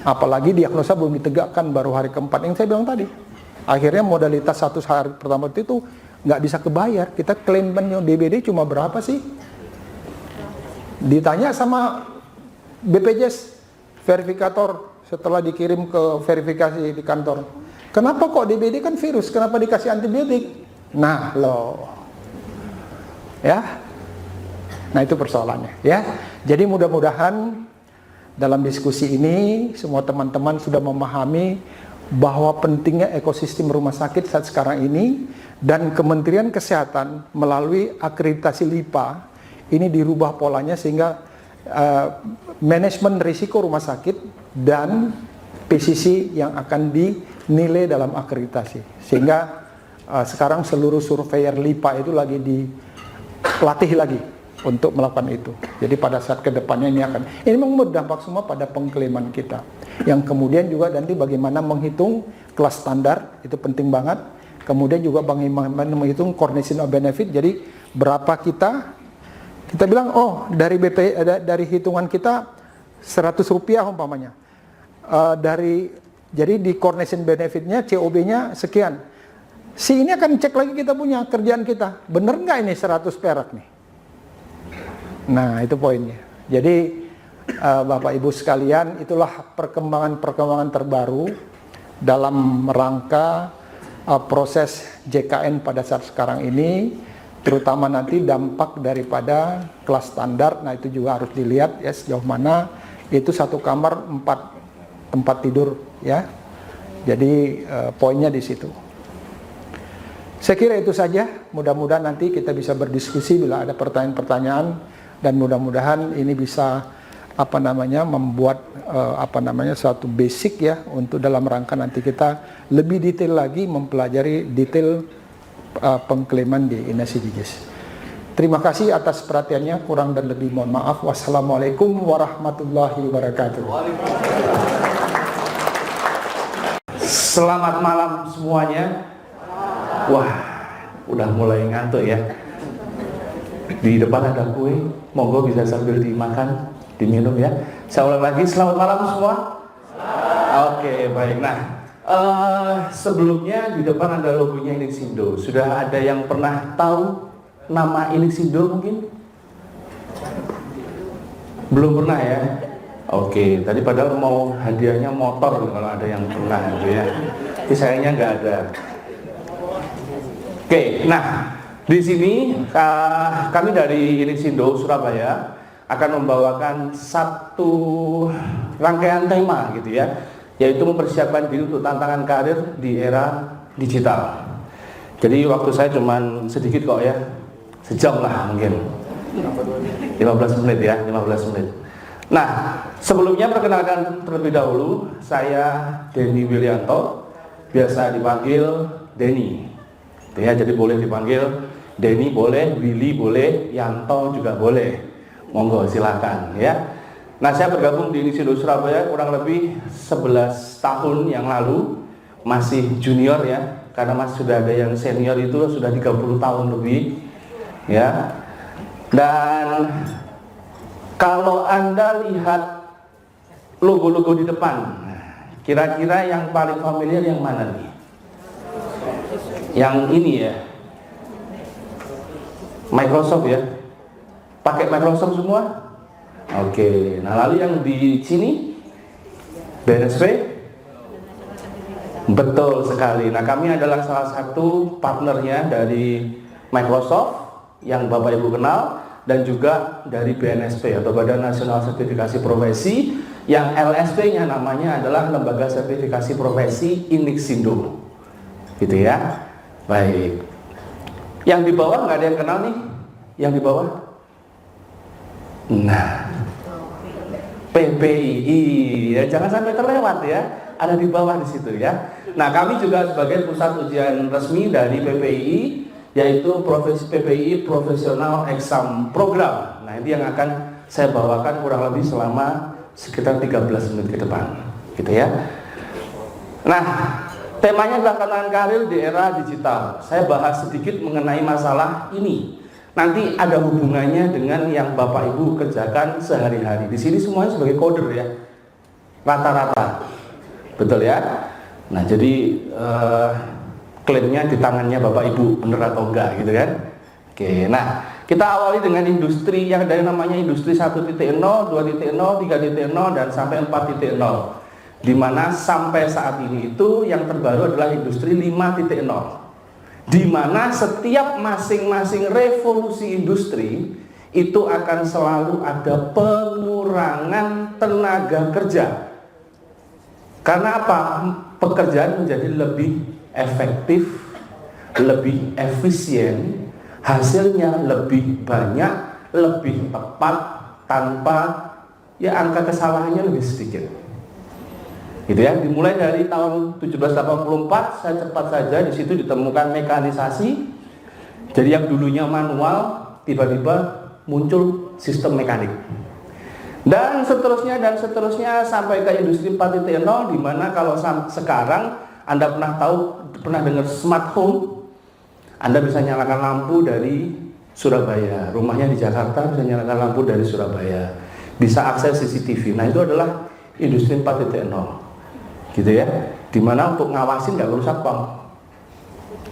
Apalagi diagnosa belum ditegakkan baru hari keempat yang saya bilang tadi. Akhirnya modalitas 1 hari pertama itu nggak bisa kebayar. Kita klaim DBD cuma berapa sih? Ditanya sama BPJS verifikator setelah dikirim ke verifikasi di kantor, kenapa kok DBD kan virus, kenapa dikasih antibiotik? Nah loh, ya, nah itu persoalannya ya. Jadi mudah-mudahan dalam diskusi ini semua teman-teman sudah memahami bahwa pentingnya ekosistem rumah sakit saat sekarang ini, dan Kementerian Kesehatan melalui akreditasi LIPA ini dirubah polanya sehingga manajemen risiko rumah sakit dan PCC yang akan dinilai dalam akreditasi, sehingga sekarang seluruh surveyor LIPA itu lagi dilatih lagi untuk melakukan itu. Jadi pada saat kedepannya ini memang berdampak semua pada pengklaiman kita, yang kemudian juga nanti bagaimana menghitung kelas standar, itu penting banget. Kemudian juga bagaimana menghitung coordination of benefit, jadi berapa kita bilang, oh dari dari hitungan kita 100 rupiah umpamanya, jadi di coordination benefitnya COB-nya sekian. Si ini akan cek lagi kita punya kerjaan kita, bener nggak ini 100 perak nih? Nah itu poinnya. Jadi Bapak Ibu sekalian, itulah perkembangan terbaru dalam rangka proses JKN pada saat sekarang ini, terutama nanti dampak daripada kelas standar. Nah itu juga harus dilihat ya, sejauh mana itu satu kamar 4 tempat tidur ya. Jadi poinnya di situ. Saya kira itu saja. Mudah-mudahan nanti kita bisa berdiskusi bila ada pertanyaan-pertanyaan, dan mudah-mudahan ini bisa membuat suatu basic ya untuk dalam rangka nanti kita lebih detail lagi mempelajari detail pengklaiman di INSIDGIS. Terima kasih atas perhatiannya, kurang dan lebih mohon maaf. Wassalamualaikum warahmatullahi wabarakatuh. Selamat malam semuanya. Wah, udah mulai ngantuk ya. Di depan ada kue, monggo bisa sambil dimakan, diminum ya. Saya ulang lagi, selamat malam semua. Oke, baik. Nah, sebelumnya di depan ada logonya Ilixindo. Sudah ada yang pernah tahu nama Ilixindo mungkin? Belum pernah ya? Oke, tadi padahal mau hadiahnya motor kalau ada yang pernah gitu ya. Tapi sayangnya nggak ada. Oke, nah di sini kami dari Ilixindo Surabaya akan membawakan satu rangkaian tema gitu ya, yaitu mempersiapkan diri untuk tantangan karir di era digital. Jadi waktu saya cuman sedikit kok ya, sejam lah mungkin. 15 menit ya, 15 menit. Nah, sebelumnya perkenalkan terlebih dahulu, saya Denny Willianto, biasa dipanggil Denny. Ya, jadi boleh dipanggil Denny boleh, Willy boleh, Yanto juga boleh. Monggo silakan ya. Nah, saya bergabung di Inisido Surabaya kurang lebih 11 tahun yang lalu, masih junior ya, karena masih sudah ada yang senior itu sudah 30 tahun lebih ya. Dan kalau Anda lihat logo-logo di depan, kira-kira yang paling familiar yang mana nih? Yang ini ya, Microsoft ya. Pakai Microsoft semua? Oke. Nah, lalu yang di sini BNSP? Betul sekali. Nah, kami adalah salah satu partnernya dari Microsoft yang Bapak Ibu kenal, dan juga dari BNSP atau Badan Nasional Sertifikasi Profesi, yang LSP-nya namanya adalah Lembaga Sertifikasi Profesi Inixindo, gitu ya. Baik. Yang di bawah nggak ada yang kenal nih? Yang di bawah? Nah, PPII ya, jangan sampai terlewat ya. Ada di bawah di situ ya. Nah, kami juga sebagai pusat ujian resmi dari PPII, yaitu PPII Professional Exam Program. Nah, ini yang akan saya bawakan kurang lebih selama sekitar 13 menit ke depan, gitu ya. Nah, temanya adalah kenalan karir di era digital. Saya bahas sedikit mengenai masalah ini. Nanti ada hubungannya dengan yang Bapak Ibu kerjakan sehari-hari. Di sini semuanya sebagai coder ya, rata-rata, betul ya. Nah, jadi klaimnya di tangannya Bapak Ibu, bener atau enggak gitu kan. Oke, nah kita awali dengan industri yang dari namanya industri 1.0, 2.0, 3.0 dan sampai 4.0, dimana sampai saat ini itu yang terbaru adalah industri 5.0, dimana setiap masing-masing revolusi industri itu akan selalu ada pengurangan tenaga kerja. Karena apa? Pekerjaan menjadi lebih efektif, lebih efisien, hasilnya lebih banyak, lebih tepat, tanpa ya angka kesalahannya lebih sedikit. Gitu ya. Dimulai dari tahun 1784, saya cepat saja di situ ditemukan mekanisasi. Jadi yang dulunya manual tiba-tiba muncul sistem mekanik. Dan seterusnya sampai ke industri 4.0, di mana kalau sekarang Anda pernah dengar smart home? Anda bisa nyalakan lampu dari Surabaya, rumahnya di Jakarta bisa nyalakan lampu dari Surabaya, bisa akses CCTV. Nah, itu adalah industri 4.0, gitu ya. Dimana untuk ngawasin nggak perlu satpam,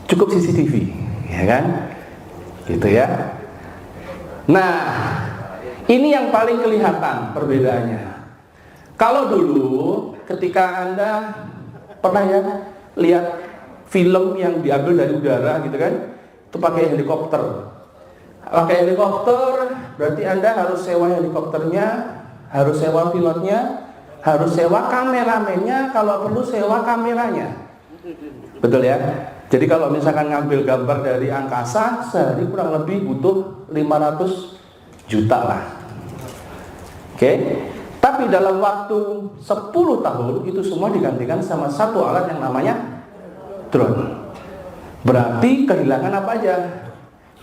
cukup CCTV, ya kan? Gitu ya. Nah, ini yang paling kelihatan perbedaannya. Kalau dulu ketika Anda pernah ya lihat film yang diambil dari udara gitu kan, itu pakai helikopter. Pakai helikopter berarti Anda harus sewa helikopternya, harus sewa pilotnya, harus sewa kameramennya, kalau perlu sewa kameranya. Betul ya? Jadi kalau misalkan ngambil gambar dari angkasa, sehari kurang lebih butuh 500 juta lah. Oke? Tapi dalam waktu 10 tahun itu semua digantikan sama satu alat yang namanya drone. Berarti kehilangan apa aja?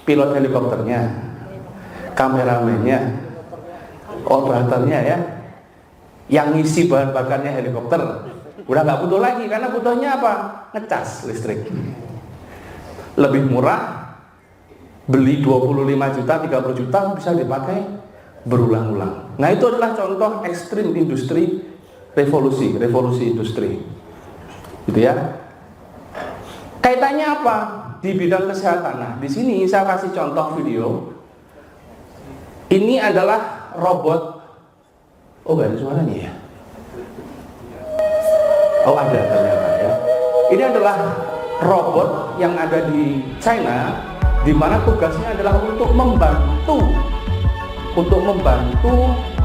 Pilot helikopternya, kameramennya, operatornya ya, yang ngisi bahan bakarnya helikopter. Udah nggak butuh lagi, karena butuhnya apa? Ngecas listrik. Lebih murah, beli 25 juta, 30 juta bisa dipakai berulang-ulang. Nah, itu adalah contoh ekstrim industri revolusi industri, gitu ya. Kaitannya apa? Di bidang kesehatan. Nah, di sini saya kasih contoh video. Ini adalah robot. Oh, nggak ada suaranya ya? Oh, ada ternyata ya. Ini adalah robot yang ada di China, di mana tugasnya adalah untuk membantu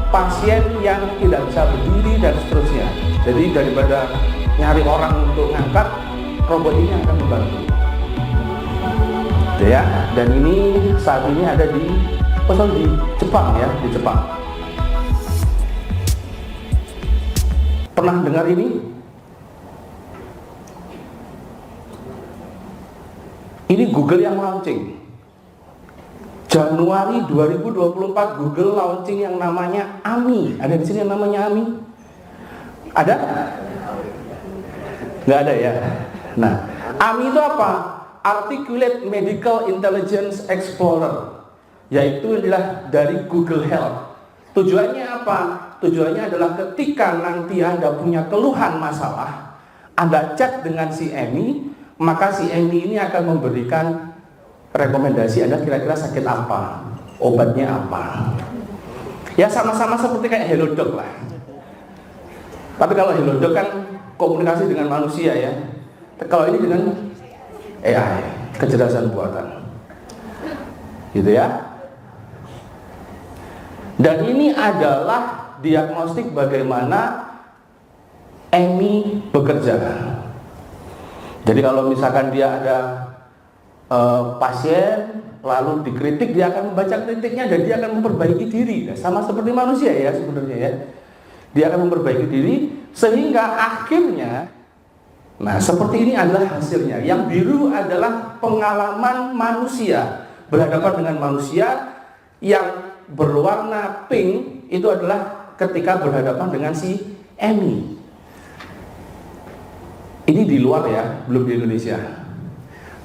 pasien yang tidak bisa berdiri dan seterusnya. Jadi daripada nyari orang untuk ngangkat, robot ini akan membantu. Ya, dan ini saat ini ada di Jepang ya, di Jepang. Pernah dengar ini? Ini Google yang launching. Januari 2024 Google launching yang namanya AMI. Ada di sini yang namanya AMI? Ada? Nggak ada ya. Nah, AMI itu apa? Articulate Medical Intelligence Explorer, yaitu adalah dari Google Health. Tujuannya apa? Tujuannya adalah ketika nanti Anda punya keluhan masalah, Anda chat dengan si AMI, maka si AMI ini akan memberikan rekomendasi Anda kira-kira sakit apa, obatnya apa. Ya sama-sama seperti kayak HelloDoc lah. Tapi kalau HelloDoc kan komunikasi dengan manusia ya. Kalau ini dengan AI, kecerdasan buatan. Gitu ya. Dan ini adalah diagnostik bagaimana AMI bekerja. Jadi kalau misalkan dia ada pasien lalu dikritik, dia akan membaca kritiknya dan dia akan memperbaiki diri. Sama seperti manusia ya sebenarnya ya. Dia akan memperbaiki diri sehingga akhirnya, nah seperti ini adalah hasilnya. Yang biru adalah pengalaman manusia berhadapan dengan manusia, yang berwarna pink itu adalah ketika berhadapan dengan si AMI. Ini di luar ya, belum di Indonesia.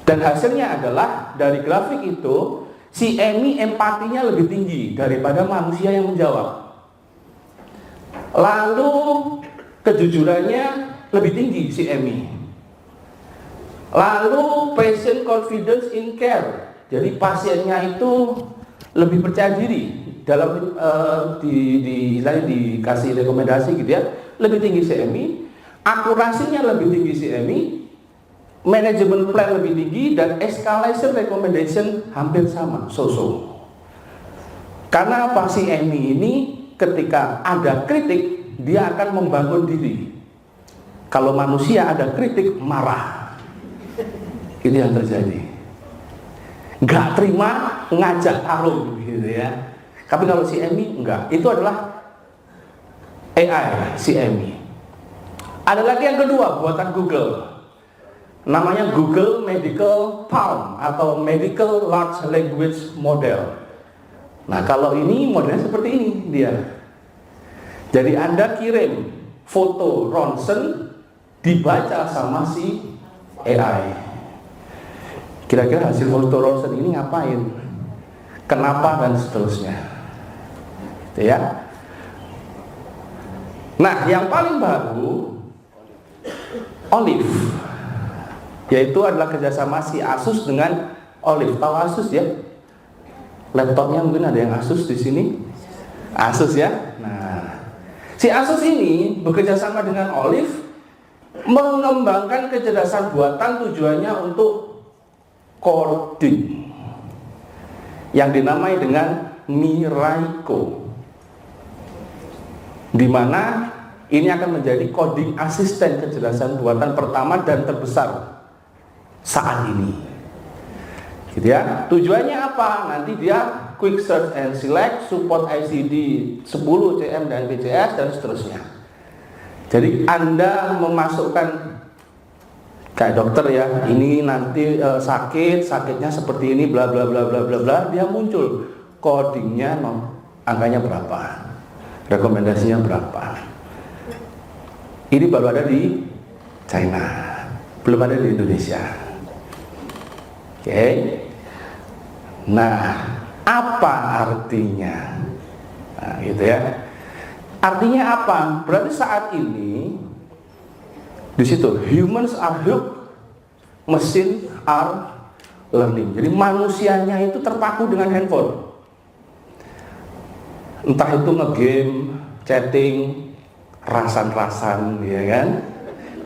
Dan hasilnya adalah dari grafik itu si AMI empatinya lebih tinggi daripada manusia yang menjawab. Lalu kejujurannya lebih tinggi si AMI. Lalu patient confidence in care. Jadi pasiennya itu lebih percaya diri dalam dikasih rekomendasi gitu ya, lebih tinggi si AMI. Akurasinya lebih tinggi si AMI, manajemen plan lebih tinggi, dan escalation recommendation hampir sama, so-so. Karena apa? Si AMI ini ketika ada kritik, dia akan membangun diri. Kalau manusia ada kritik, marah. Itu yang terjadi. Nggak terima, ngajak tarung gitu ya. Tapi kalau si AMI enggak, itu adalah AI, si AMI. Ada lagi yang kedua, buatan Google. Namanya Google Medical Palm atau Medical Large Language Model. Nah, kalau ini modelnya seperti ini dia. Jadi Anda kirim foto ronsen, dibaca sama si AI. Kira-kira hasil foto ronsen ini ngapain? Kenapa dan seterusnya. Gitu ya. Nah, yang paling baru Olive, yaitu adalah kerjasama si Asus dengan Olive. Tahu Asus ya? Laptopnya mungkin ada yang Asus di sini. Asus ya. Nah, si Asus ini bekerja sama dengan Olive mengembangkan kecerdasan buatan, tujuannya untuk coding yang dinamai dengan Miraiko, di mana ini akan menjadi coding asisten kecerdasan buatan pertama dan terbesar saat ini. Gitu ya. Tujuannya apa? Nanti dia quick search and select, support ICD 10, CM dan PCS dan seterusnya. Jadi Anda memasukkan kayak dokter ya, ini nanti sakitnya seperti ini, bla bla bla bla bla bla, dia muncul codingnya, angkanya berapa, rekomendasinya berapa. Ini baru ada di China, belum ada di Indonesia. Oke. Nah, apa artinya? Nah, gitu ya. Artinya apa? Berarti saat ini di situ humans are hooked, machine are learning. Jadi manusianya itu terpaku dengan handphone. Entah itu ngegame, chatting, rasan-rasan ya kan,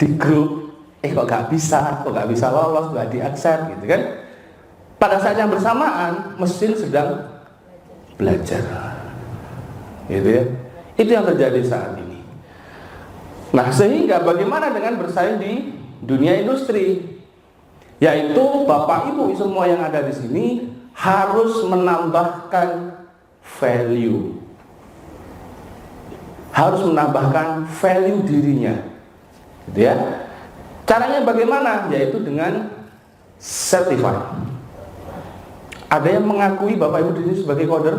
di grup, kok gak bisa lolos, gak di accept gitu kan. Pada saat yang bersamaan mesin sedang belajar gitu ya. Itu yang terjadi saat ini. Nah, sehingga bagaimana dengan bersaing di dunia industri? yaitu Bapak Ibu semua yang ada di sini harus menambahkan value. Harus menambahkan value dirinya. Gitu ya. Caranya bagaimana? Yaitu dengan certified. Ada yang mengakui Bapak Ibu di sini sebagai coder?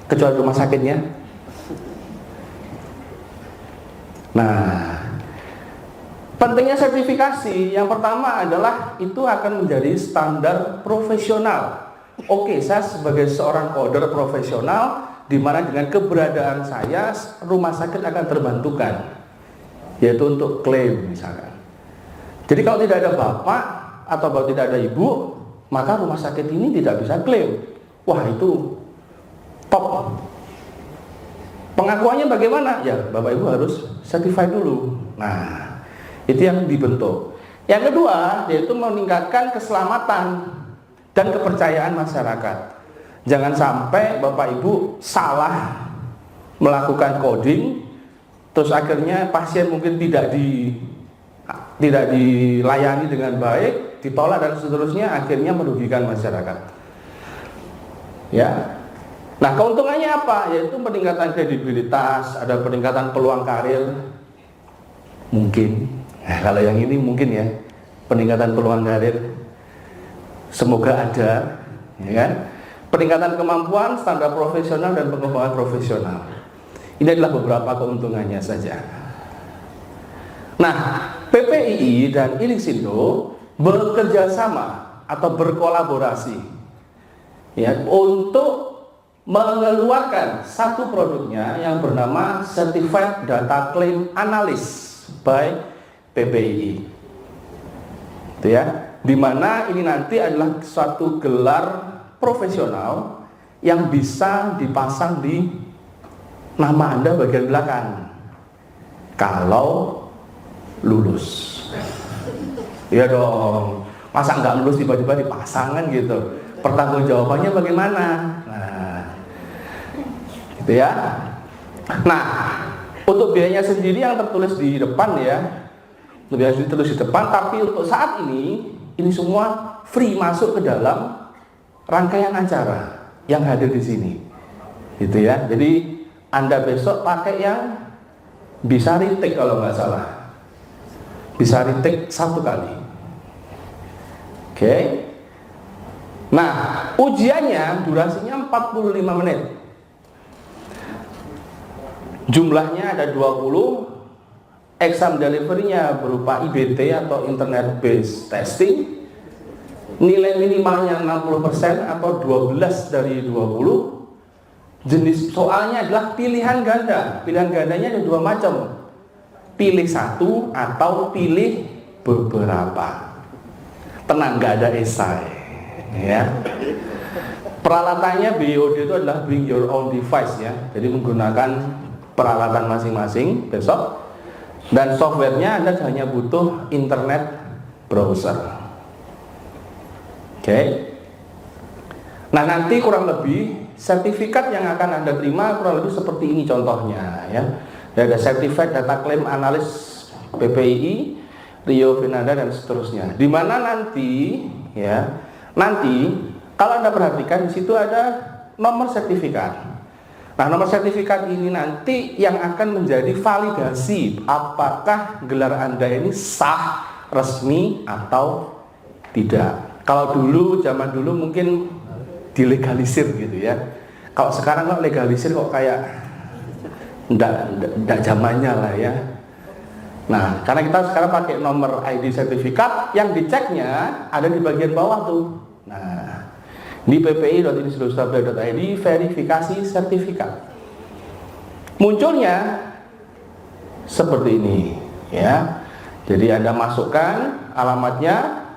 Kecuali rumah sakitnya. Nah, pentingnya sertifikasi yang pertama adalah itu akan menjadi standar profesional. Oke, saya sebagai seorang coder profesional, di mana dengan keberadaan saya rumah sakit akan terbantukan, yaitu untuk klaim misalkan. Jadi kalau tidak ada bapak atau kalau tidak ada ibu, maka rumah sakit ini tidak bisa klaim. Wah, itu top. Pengakuannya bagaimana? Ya, Bapak Ibu harus certified dulu. Nah, itu yang dibentuk. Yang kedua, yaitu meningkatkan keselamatan dan kepercayaan masyarakat. Jangan sampai Bapak Ibu salah melakukan coding, terus akhirnya pasien mungkin tidak dilayani dengan baik, ditolak dan seterusnya, akhirnya merugikan masyarakat. Ya. Nah, keuntungannya apa? Yaitu peningkatan kredibilitas, ada peningkatan peluang karir. Mungkin. Nah, kalau yang ini mungkin ya, peningkatan peluang karir. Semoga ada, ya kan? Peningkatan kemampuan, standar profesional dan pengembangan profesional. Ini adalah beberapa keuntungannya saja. Nah, PPII dan Ilisindo bekerja sama atau berkolaborasi ya untuk mengeluarkan satu produknya yang bernama Certified Data Claim Analyst by PPII. Itu ya, dimana ini nanti adalah suatu gelar profesional yang bisa dipasang di nama Anda bagian belakang kalau lulus. Ya dong, masa nggak lulus tiba-tiba dipasang kan gitu. Pertanggungjawabannya bagaimana? Nah, gitu ya. Nah, untuk biayanya sendiri yang tertulis di depan ya, biaya tertulis di depan, tapi untuk saat ini semua free masuk ke dalam rangkaian acara yang hadir di sini, gitu ya. Jadi Anda besok pakai yang bisa retake kalau nggak salah, bisa retake 1 kali. Oke. Nah, ujiannya durasinya 45 menit. Jumlahnya ada 20. Exam delivery-nya berupa IBT atau Internet Based Testing. Nilai minimalnya 60% atau 12 dari 20. Jenis soalnya adalah pilihan ganda. Pilihan gandanya ada 2 macam. Pilih 1 atau pilih beberapa. Tenang, nggak ada esai. Ya. Peralatannya BOD itu adalah bring your own device ya. Jadi menggunakan peralatan masing-masing besok. Dan softwarenya Anda hanya butuh internet browser. Oke. Nah, nanti kurang lebih sertifikat yang akan Anda terima kurang lebih seperti ini contohnya ya. Ada Certified Data Claim Analyst PPII, Rio Vinanda dan seterusnya. Di mana nanti ya, nanti kalau Anda perhatikan di situ ada nomor sertifikat. Nah, nomor sertifikat ini nanti yang akan menjadi validasi apakah gelar Anda ini sah, resmi atau tidak. Kalau dulu, zaman dulu mungkin dilegalisir gitu ya. Kalau sekarang kok legalisir kok kayak enggak zamannya lah ya. Nah, karena kita sekarang pakai nomor ID sertifikat, yang diceknya ada di bagian bawah tuh. Nah, di ppi.inisiatif.id verifikasi sertifikat. Munculnya seperti ini ya. Jadi Anda masukkan alamatnya,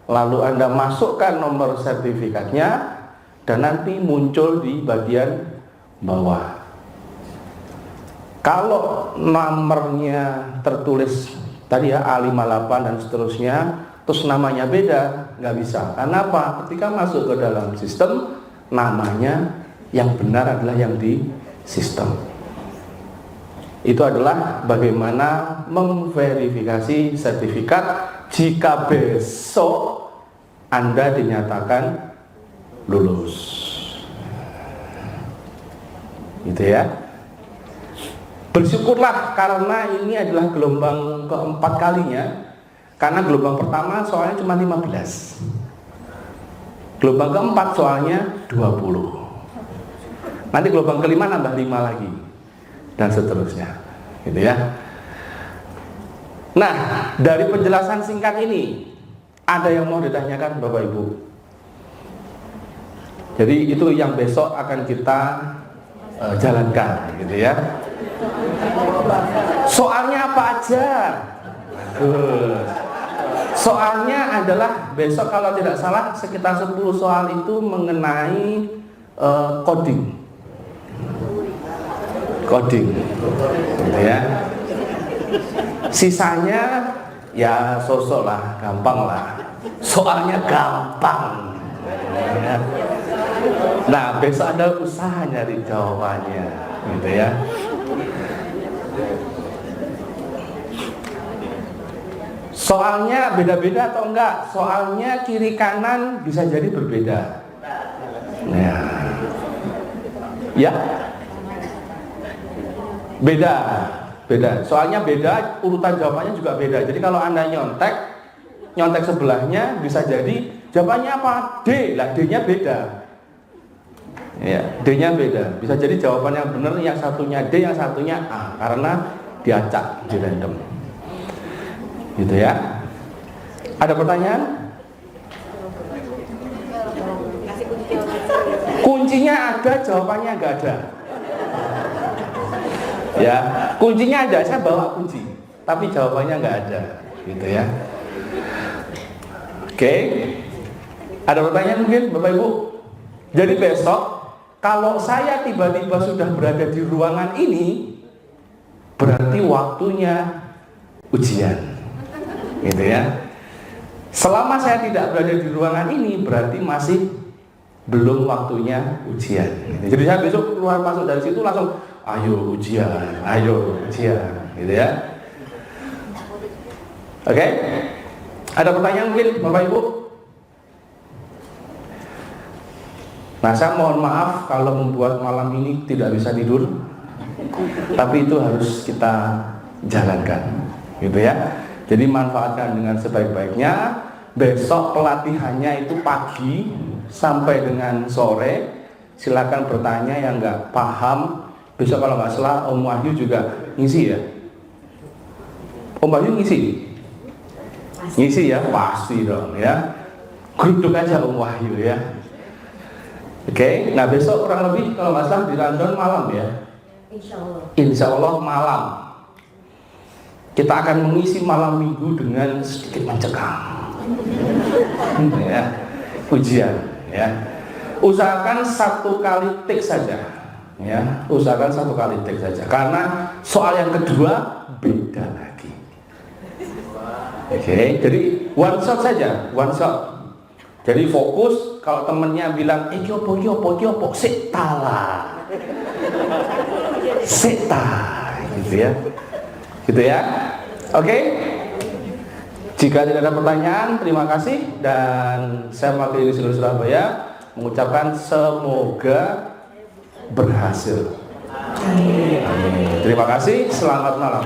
lalu Anda masukkan nomor sertifikatnya, dan nanti muncul di bagian bawah. Kalau nomornya tertulis tadi ya A58 dan seterusnya, terus namanya beda, nggak bisa. Karena apa? Ketika masuk ke dalam sistem, namanya yang benar adalah yang di sistem. Itu adalah bagaimana memverifikasi sertifikat jika besok Anda dinyatakan lulus. Gitu ya. Bersyukurlah karena ini adalah gelombang keempat kalinya. Karena gelombang pertama soalnya cuma 15. Gelombang keempat soalnya 20. Nanti gelombang kelima nambah 5 lagi. Dan seterusnya. Gitu ya. Nah, dari penjelasan singkat ini, ada yang mau ditanyakan Bapak Ibu? Jadi itu yang besok akan kita jalankan, gitu ya. Soalnya apa aja? Soalnya adalah besok kalau tidak salah sekitar 10 soal itu mengenai coding, gitu ya. Sisanya ya sosok lah, gampang lah. Soalnya gampang. Ya. Nah, besok ada usaha nyari jawabannya, gitu ya. Soalnya beda-beda atau enggak? Soalnya kiri kanan bisa jadi berbeda. Ya. Ya. Beda. Soalnya beda, urutan jawabannya juga beda. Jadi kalau Anda nyontek sebelahnya bisa jadi jawabannya apa? D. Lah D-nya beda. Ya, D-nya beda. Bisa jadi jawaban yang benar yang satunya D, yang satunya A karena diacak di random. Gitu ya. Ada pertanyaan? Kuncinya ada, jawabannya nggak ada. Ya, kuncinya ada, saya bawa kunci, tapi jawabannya nggak ada, gitu ya. Oke, ada pertanyaan mungkin Bapak Ibu? Jadi besok, kalau saya tiba-tiba sudah berada di ruangan ini, berarti waktunya ujian, gitu ya. Selama saya tidak berada di ruangan ini, berarti masih belum waktunya ujian. Jadi saya besok keluar masuk dari situ langsung ayo ujian, gitu ya. Oke? Ada pertanyaan mungkin Bapak Ibu? Nah, saya mohon maaf kalau membuat malam ini tidak bisa tidur, tapi itu harus kita jalankan, gitu ya. Jadi manfaatkan dengan sebaik-baiknya. Besok pelatihannya itu pagi sampai dengan sore. Silakan bertanya yang nggak paham. Besok kalau nggak salah Om Wahyu juga ngisi ya. Om Wahyu ngisi? Ngisi ya, pasti dong ya. Geruduk aja Om Wahyu ya. Oke, nah besok kurang lebih kalau nggak salah di London malam ya. Insya Allah malam. Kita akan mengisi malam minggu dengan sedikit mencekam. Ya, ujian ya. Usahakan 1 kali tik saja. Ya, usahakan 1 kali tik saja. Karena soal yang kedua beda lagi. Oke, jadi one shot saja, one shot. Jadi fokus. Kalau temennya bilang, kyopo, setala, gitu ya. Gitu ya. Oke. Jika tidak ada pertanyaan, terima kasih dan saya mewakili seluruh Surabaya mengucapkan semoga berhasil. Amin. Terima kasih. Selamat malam.